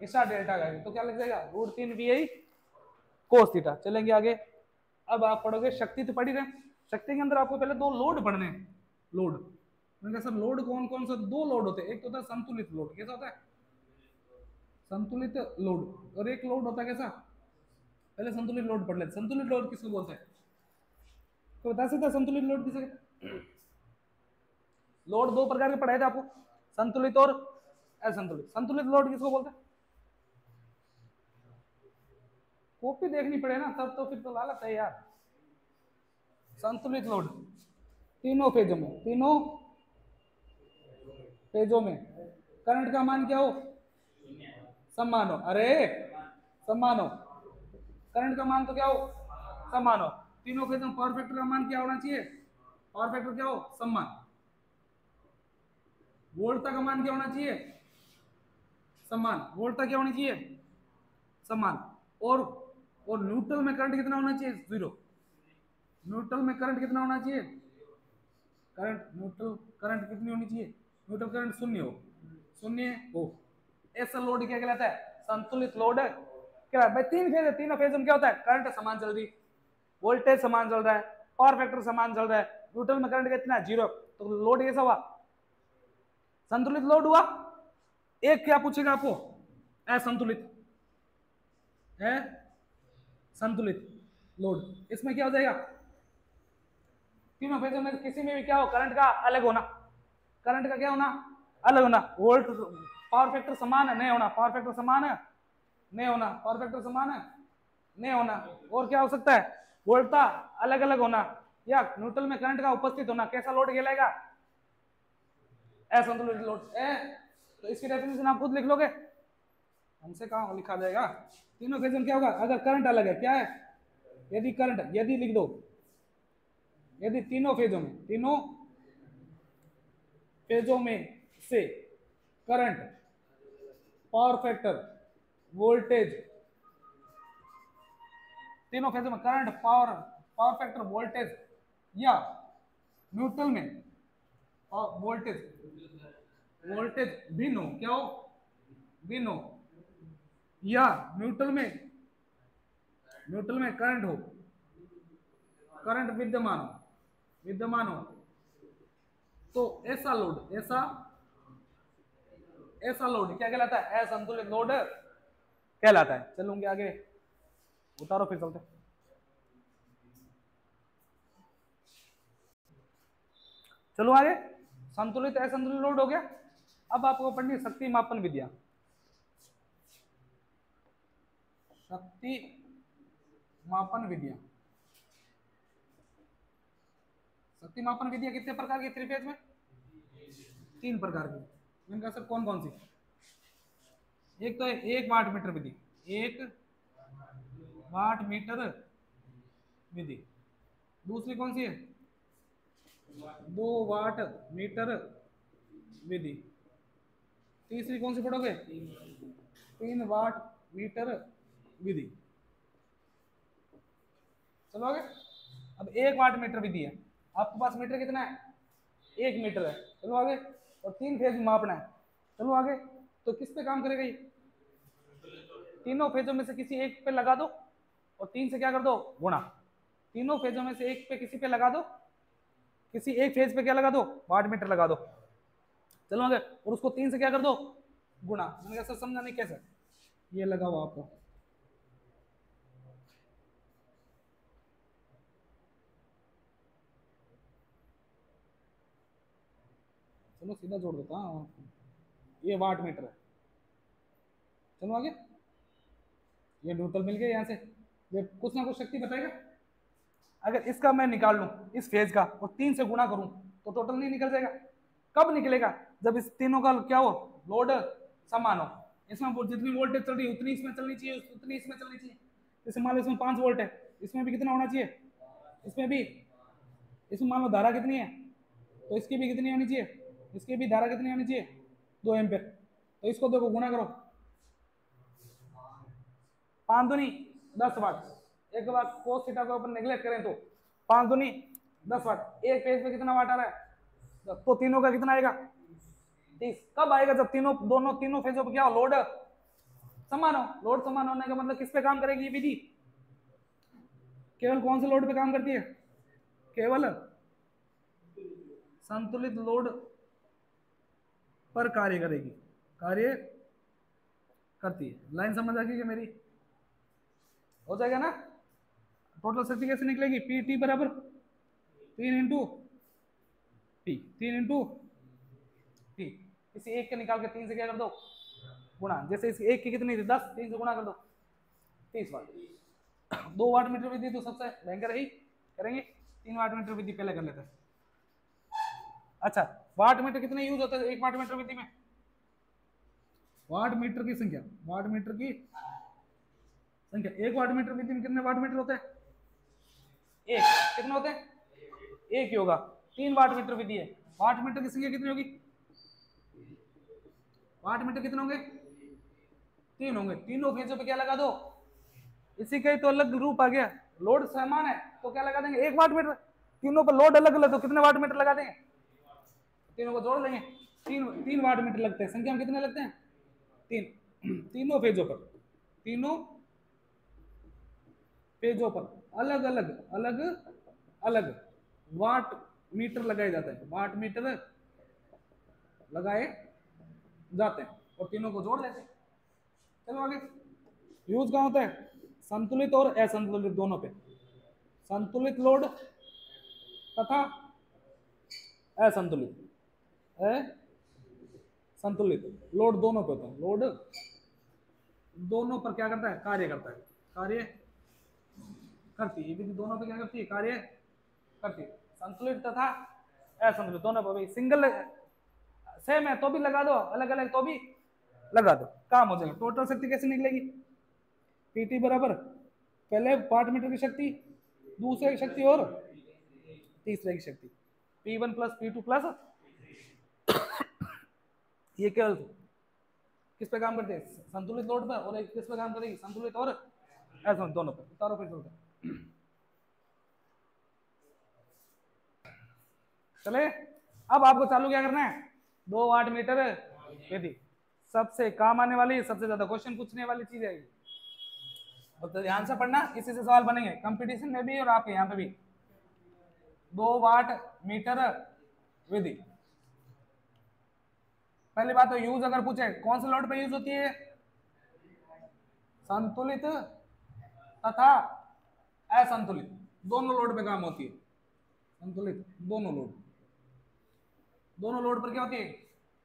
स्टार डेल्टा का, तो क्या लग जाएगा, √3 वी आई कोस थीटा। चलेंगे आगे, अब आप पढ़ोगे शक्ति, तो पढ़ी रहे, शक्ति के अंदर आपको पहले दो लोड पढ़ने हैं, लोड, मैंने कहा सर लोड कौन कौन सा, दो लोड होते हैं, एक तो होता है संतुलित लोड, कैसा होता है, संतुलित लोड, और एक लोड होता है कैसा, पहले संतुलित लोड पढ़ लेते, संतुलित लोड किसको बोलते हैं, तो बता सकते हैं संतुलित लोड किसे, लोड दो प्रकार के पढ़ाए थे आपको, संतुलित और असंतुलित। संतुलित लोड किसको बोलते हैं, कॉपी देखनी पड़े ना तब तो, फिर तो लालच है यार। संतुलित लोड तीनों फेजों में करंट का मान क्या हो, समान हो, अरे समान हो, करंट का मान तो क्या हो, समान हो, तीनों फेजों में पावर फैक्टर का मान क्या होना चाहिए, पावर फैक्टर क्या हो, समान, वोल्टता का मान क्या होना चाहिए, समान, वोल्टता क्या होनी चाहिए, समान, और न्यूट्रल में करंट कितना होना चाहिए, 0, न्यूट्रल में करंट कितना होना चाहिए, न्यूट्रल करंट कितनी होनी चाहिए, न्यूट्रल करंट शून्य हो, ऐसा लोड क्या कहलाता है, संतुलित लोड क्या, भाई तीन फेज है, तीनों फेज में क्या होता है, करंट समान चल रही, वोल्टेज समान चल रहा है, पावर फैक्टर समान चल रहा है, न्यूट्रल में करंट कितना है, 0, तो लोड कैसा हुआ, संतुलित लोड हुआ। एक क्या पूछेगा आपको, असंतुलित है, संतुलित लोड, इसमें क्या हो जाएगा, तीनों फेजों में किसी में भी क्या हो, करंट का अलग होना, करंट का क्या होना, अलग होना, वोल्ट पावर फैक्टर समान है नहीं होना, पावर फैक्टर समान है नहीं होना, पावर फैक्टर समान है नहीं होना, और क्या हो सकता है, वोल्टता अलग अलग होना, या न्यूट्रल में करंट का उपस्थित होना, कैसा लोड कहलाएगा, असंतुलित लोड है। तो इसकी डेफिनेशन आप खुद लिख लोगे, हमसे कहाँ लिखा जाएगा, तीनों फेज में क्या होगा, अगर करंट अलग है, क्या है, यदि करंट, यदि लिख दो, यदि तीनों फेजों में से करंट, पावर फैक्टर, वोल्टेज, तीनों फेजों में करंट, पावर फैक्टर, वोल्टेज, या न्यूट्रल में वोल्टेज भिन्न हो, क्या हो, भिन्न हो, या न्यूट्रल में करंट हो, करंट विद्यमान हो, तो ऐसा लोड क्या कहलाता है, असंतुलित लोड कहलाता है। चलूंगे आगे, उतारो फिर चलते, चलो आगे, संतुलित असंतुलित लोड हो गया। अब आपको पढ़नी है शक्ति मापन विधियां, शक्ति मापन विधियां, शक्ति मापन विधियां कितने प्रकार की, थ्री फेज में 3 प्रकार की, मैंने कहा सर कौन कौन सी, एक तो है 1 वाट मीटर विधि, 1 वाट मीटर विधि, दूसरी कौन सी है, 2 वाट मीटर विधि, तीसरी कौन सी पढ़ोगे, 3 वाट मीटर विधि। चलो आगे, अब 1 वाट मीटर विधि है, आपके पास मीटर कितना है, 1 मीटर है, चलो आगे, और 3 फेज में मापना है, चलो आगे, तो किस पे काम करेगा ये, तीनों फेजों में से किसी एक पे लगा दो, और 3 से क्या कर दो, गुणा, तीनों फेजों में से एक पे किसी पे लगा दो, किसी एक फेज पे क्या लगा दो, वाट मीटर लगा दो, चलो आगे, और उसको 3 से क्या कर दो, गुणा, मैंने कैसे समझा नहीं, कैसे, ये लगा हुआ आपको, चलो सीधा जोड़ देता हूँ, ये वाट मीटर है। चलो आगे, ये न्यूट्रल मिल गया यहाँ से, ये कुछ ना कुछ शक्ति बताएगा। अगर इसका मैं निकाल लूं इस फेज का और 3 से गुणा करूं तो टोटल नहीं निकल जाएगा? कब निकलेगा? जब इस तीनों का क्या हो, लोड समान हो। इसमें जितनी वोल्टेज चल रही है उतनी इसमें चलनी चाहिए, उतनी इसमें चलनी चाहिए। जैसे मान लो इसमें 5 वोल्ट है, इसमें भी कितना होना चाहिए, इसमें भी। इसमें मान लो धारा कितनी है, तो इसकी भी कितनी होनी चाहिए, इसकी भी धारा कितनी होनी चाहिए, 2 एम्पियर। तो इसको देखो गुणा करो, 5 दूनी 10 वाट। एक बार कोस थीटा को अपन नेग्लेक्ट करें तो 5 दूनी 10 वाट। एक फेज पे कितना वाट आ रहा है, तो तीनों का कितना आएगा, 30। कब आएगा? जब तीनों फेजों पे क्या हो, लोड समान हो। लोड समान होने का मतलब किस पे काम करेगी ये विधि? केवल कौन से लोड पे काम करती है? केवल संतुलित लोड पर कार्य करेगी, कार्य करती है। लाइन समझ आ गई क्या मेरी? हो जाएगा ना? टोटल शक्ति कैसे निकलेगी, पी टी बराबर 3 इंटू पी, 3 इंटू पी। इसी एक के निकाल के 3 से क्या कर दो, गुणा। जैसे इस एक की कितनी थी, 10, 3 से गुणा कर दो, 30 वाट। 2 वाट मीटर विधि तो सबसे भयंकर ही करेंगे, 3 वाट मीटर विधि पहले कर लेते हैं। अच्छा, वाट मीटर कितने यूज होते हैं एक वाट मीटर विधि में? वाट मीटर की संख्या, वाट मीटर की संख्या, एक वाट मीटर विधि में कितने वाट मीटर होते हैं? एक। कितने होते हैं? एक ही होगा। 3 वाट मीटर विधि है, वाट मीटर की संख्या कितनी होगी, वाट मीटर कितने होंगे, 3 होंगे। तीनों फेजों पे क्या लगा दो, इसी का ही तो अलग रूप आ गया। लोड समान है तो क्या लगा देंगे, 1 वाट मीटर। तीनों पर लोड अलग अलग तो कितने वाट मीटर लगा देंगे, तीनों को जोड़ लेंगे, 3 वाट मीटर लगते हैं। संख्या में कितने लगते हैं, 3। तीनों फेजों पर, तीनों पेजों पर अलग अलग अलग अलग वाट मीटर लगाए जाते हैं, वाट मीटर लगाए जाते हैं और तीनों को जोड़ लेते हैं। चलो आगे, यूज कहाँ होता है, संतुलित और असंतुलित दोनों पे। संतुलित लोड तथा असंतुलित, संतुलित लोड दोनों पे होता है। लोड दोनों पर क्या करता है, कार्य करता है, कार्य करती है। विधि दोनों पे क्या करती है, कार्य करती है। संतुलित तथा असंतुलित दोनों पर। सिंगल सेम है तो भी लगा दो, अलग अलग तो भी लगा दो, काम हो जाएगा। टोटल शक्ति कैसे निकलेगी, पीटी बराबर पहले वाट मीटर की शक्ति, दूसरे की शक्ति और तीसरे की शक्ति, P1 प्लस P2 प्लस ये केवल किस पे काम करते हैं, संतुलित लोड पर। और एक किस पे काम करेगी, संतुलित और असंतुलित दोनों पे। उतारो फिर चलते चले। अब आपको चालू क्या करना है, 2 वाट मीटर विधि सबसे काम आने वाली, सबसे ज्यादा क्वेश्चन पूछने वाली चीज है। तो ध्यान से पढ़ना, इसी से सवाल बनेंगे कंपटीशन में भी और आपके यहाँ पे भी। 2 वाट मीटर विधि, पहली बात तो यूज अगर पूछे कौन से लोड पे यूज होती है, संतुलित तथा असंतुलित दोनों लोड पे काम होती है। संतुलित दोनों लोड पर क्या होती है,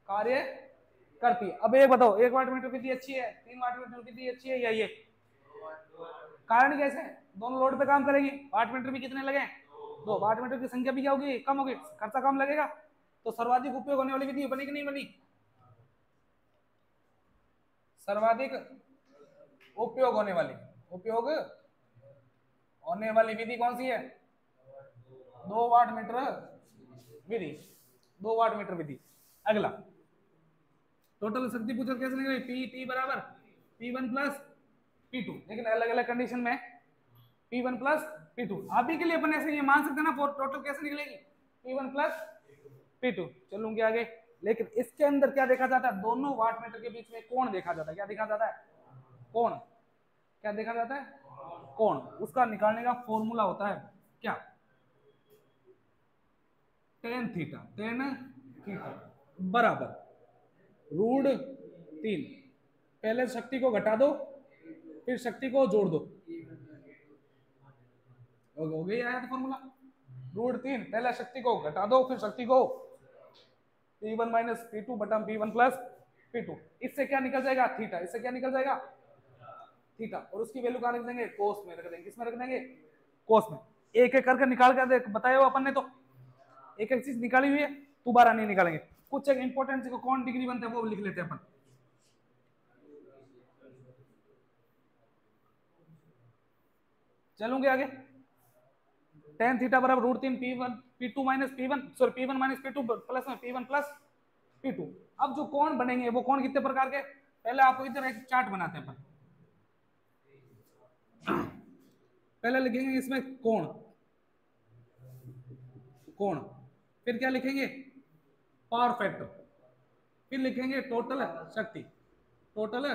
कार्य करती है। अब एक बताओ, 1 वाट मीटर विधि अच्छी है, 3 वाट मीटर विधि अच्छी है या ये? कारण कैसे, दोनों लोड पे काम करेगी, वाट मीटर भी कितने लगे, 2। वाट मीटर की संख्या भी क्या होगी, कम होगी, खर्चा कम लगेगा। तो सर्वाधिक उपयोग होने वाली विधि बनी कि नहीं बनी, सर्वाधिक उपयोग होने वाली विधि कौन सी है, 2 वाट मीटर विधि, 2 वाट मीटर विधि। अगला, टोटल शक्ति पूछा कैसे निकलेगी, पी टी बराबर P1 प्लस P2, लेकिन अलग अलग कंडीशन में P1 प्लस P2। अभी के लिए अपन ऐसे ये मान सकते हैं ना, टोटल कैसे निकलेगी, P1 प्लस P2। चलूंगे आगे, लेकिन इसके अंदर क्या देखा जाता है, दोनों वाट मीटर के बीच में कोण देखा जाता है। क्या देखा जाता है, कोण। क्या देखा जाता है, कोण। उसका निकालने का फॉर्मूला होता है क्या, टेन थीटा बराबर √3। पहले शक्ति को घटा दो फिर शक्ति को जोड़ दो, हो गई आया था फॉर्मूला। √3 पहले शक्ति को घटा दो फिर शक्ति को P1 माइनस P2 बटा P1 प्लस P2। इससे क्या निकल जाएगा? थीटा। इससे क्या निकल जाएगा? थीटा। और उसकी वैल्यू कहाँ रख देंगे? कोस में रख देंगे। किस में रख देंगे? कोस में। एक एक करके निकाल कर देख बताया हो अपन ने, तो एक एक चीज निकाली हुई है, दोबारा नहीं निकालेंगे। कुछ एक इंपॉर्टेंट चीज को कौन डिग्री बनता है वो लिख लेते हैं अपन। चलूंगे आगे। tan थीटा बराबर √3 P1 P2 minus P1 sorry P1 minus P2 plus में P1 प्लस P2। अब जो कोण बनेंगे वो कोण कितने प्रकार के? पहले आपको इधर एक चार्ट बनाते हैं अपन। पहले लिखेंगे इसमें कोण, कोण, फिर क्या लिखेंगे? पावर फैक्टर, फिर लिखेंगे टोटल शक्ति, टोटल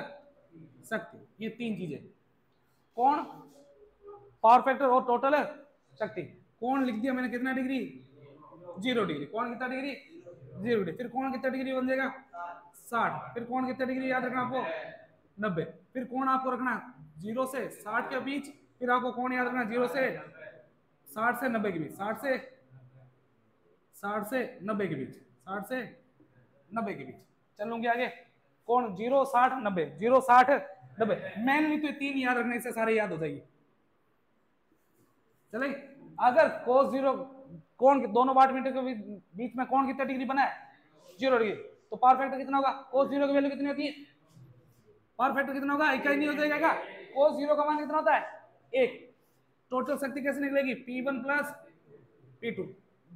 शक्ति। ये तीन चीजें, कोण, पावर फैक्टर और टोटल शक्ति। कोण लिख दिया मैंने कितना डिग्री? 0 डिग्री। कोण कितना डिग्री? 0 डिग्री। फिर कोण कितना डिग्री बन जाएगा? 60। फिर कोण कितना डिग्री याद रखना आपको? 90। फिर कोण आपको रखना 0 से 60 के बीच। फिर आपको कोण याद रखना 0 से 60 से 90 के बीच, 60 से 90 के बीच, 60 से 90 के बीच। चलूंगे आगे। कोण 0 60 90, 0 60 90। मेनली तो तीन याद रखने से सारे याद हो जाएगी। चले, अगर cos 0 कोण दोनों वाटमीटर के बीच में कोण कितना डिग्री बना है? 0 डिग्री। तो पावर फैक्टर कितना होगा? cos 0 की वैल्यू कितनी होती है? पावर फैक्टर कितना होगा? इकाई नहीं हो जाएगा क्या? cos 0 का मान कितना होता है? 1। टोटल शक्ति कैसे निकलेगी? P1 plus P2।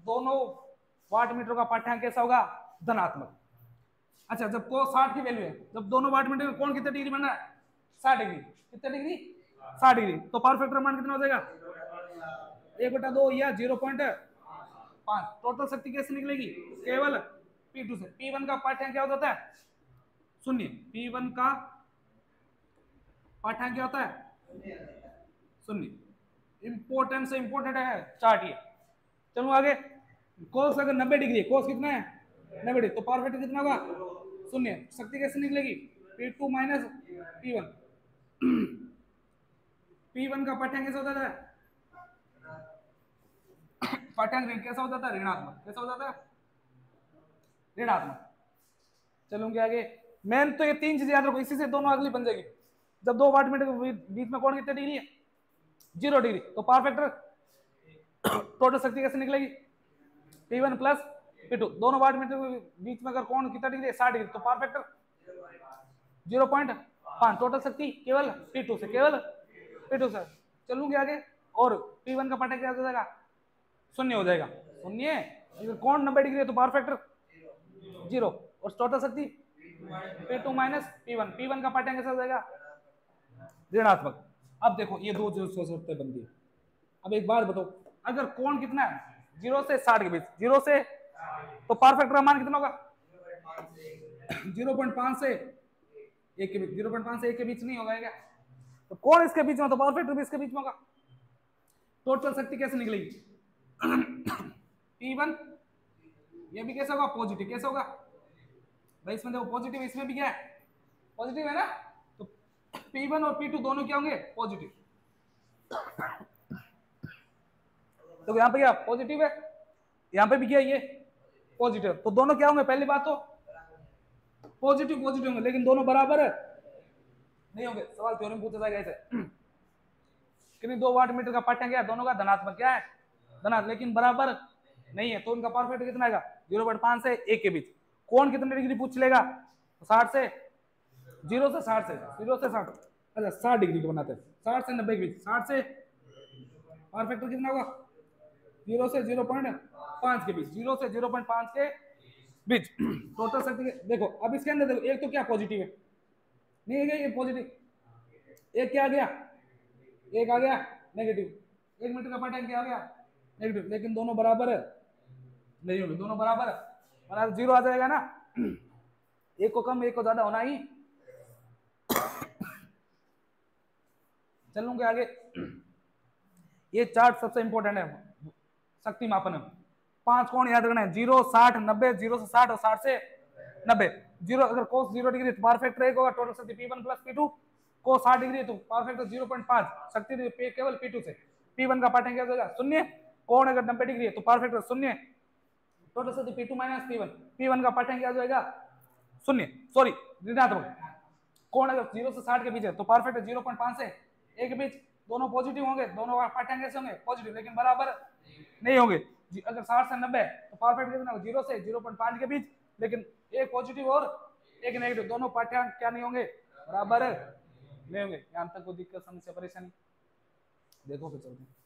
दोनों वाटमीटर का पाठ्यांक कैसा होगा? धनात्मक। अच्छा, जब cos 60 की वैल्यू है, जब दोनों वाटमीटर में कोण कितने डिग्री बन रहा है? 60 डिग्री। कितने डिग्री? 60 डिग्री। तो पावर फैक्टर मान कितना हो जाएगा? 1/2 या 0.5। टोटल शक्ति कैसे निकलेगी? केवल P2 से। P1 का पाठ्यांक क्या होता है? 0। P1 का पाठ्यांक क्या होता है? 0। इंपोर्टेंट से इंपोर्टेंट है चार्ट ये। चलो आगे। कोस अगर 90 डिग्री है, कोस कितना है? 90 डिग्री। तो पावर फैक्टर कितना होगा? 0। शक्ति कैसे निकलेगी? P2 minus P1। P1 का पाठ्यांक कैसा होता है? पाठ्यांक कैसा हो जाता है? ऋणात्मक। कैसा हो जाता है? ऋणात्मक। चलूंगे आगे। मेन तो ये तीन चीजें याद रखो, इसी से दोनों अगली बन जाएगी। जब दो वाटमीटर के बीच में कोण कितने डिग्री है? 0 डिग्री। तो पावर फैक्टर टोटल शक्ति कैसे निकलेगी? P1 plus P2। दोनों वाटमीटर के बीच में अगर कोण कितना डिग्री है? 60 डिग्री। तो पावर फैक्टर 0.5। टोटल शक्ति केवल P2 से, केवल P2 से। चलूंगे आगे। और P1 का पाठ्यांक क्या हो जाएगा? 0 हो जाएगा। 0। अगर कोण 90 डिग्री है तो पावर फैक्टर 0। और टोटल शक्ति P2 माइनस P1। P1 का पाठ्यांक कैसा हो जाएगा? ऋणात्मक। अब देखो ये दो जो शर्तें बनती है। अब एक बात बताओ, अगर कोण कितना है? 0 से 60 के बीच, 0 से, तो पावर फैक्टर का मान कितना होगा? 0.5 से 1 के बीच। 0.5 से 1 के बीच नहीं होगा क्या? तो कोण इसके बीच में, तो पावर फैक्टर भी इसके बीच में होगा। टोटल शक्ति कैसे निकलेगी? P1 ये भी कैसा होगा? पॉजिटिव। कैसा होगा भाई? इसमें देखो पॉजिटिव, इसमें भी क्या है? पॉजिटिव है ना। तो P1 और P2 दोनों क्या होंगे? पॉजिटिव। तो यहाँ पे क्या पॉजिटिव है, यहाँ पे भी क्या ये पॉजिटिव। तो दोनों क्या होंगे? पहली बात तो पॉजिटिव पॉजिटिव होंगे, लेकिन दोनों बराबर नहीं होंगे। सवाल थ्योरम पूछा जाएगा ऐसे कि दो वाटमीटर का पाठ्यांक क्या है? दोनों का धनात्मक क्या है? धनात्मक, लेकिन बराबर नहीं है। तो उनका पावर फैक्टर कितना आएगा? 0.5 से 1 के बीच। कोण कितने डिग्री पूछ लेगा? 60 से 0 से 60 से 0 से 60। अच्छा 60 डिग्री को बनाते हैं, 60 से 90 के बीच। 60 से पावर फैक्टर कितना होगा? 0 से 0.5 के बीच। 0 से 0.5 के बीच। टोटल शक्ति देखो। अब इसके अंदर देखो, एक तो क्या पॉजिटिव है, नहीं है क्या ये पॉजिटिव? एक क्या आ गया? एक आ गया नेगेटिव। 1 मीटर का पाठ्यांक क्या आ गया? नेगेटिव। लेकिन दोनों बराबर है नहीं होंगे, दोनों बराबर है, बराबर 0 आ जाएगा ना। एक को कम एक को ज्यादा होना ही। चलूंगे आगे। ये चार्ट सबसे इंपॉर्टेंट है शक्ति मापन में। 5 कोण याद रखना है, 0 60 90, 0 से 60 और 60 से 90। 0 अगर cos 0 डिग्री तो पावर फैक्टर 1 होगा। टोटल शक्ति P1 plus P2। cos 60 degree तो पावर फैक्टर 0.5। शक्ति केवल P2 से। P1 का पाठ्यांक क्या हो जाएगा? 0। कोण अगर 90 डिग्री है तो पावर फैक्टर 0। टोटल शक्ति P2 माइनस P1, P1 का पाठ्यांक क्या जाएगा 0, सॉरी ऋणात्मक। कोण अगर 0 से 60 के बीच है तो परफेक्ट 0.5 से 1 के बीच, दोनों पॉजिटिव होंगे, दोनों पाठ्यांक कैसे होंगे पॉजिटिव, लेकिन बराबर नहीं होंगे। अगर 60 से 90 तो परफेक्ट कितना होगा 0 से 0.5 के बीच, लेकिन एक पॉजिटिव और एक नेगेटिव, दोनों पाठ्यांक क्या नहीं होंगे बराबर नहीं होंगे। यहाँ तक कोई दिक्कत समस्या परेशानी देखो फिर चलते हैं।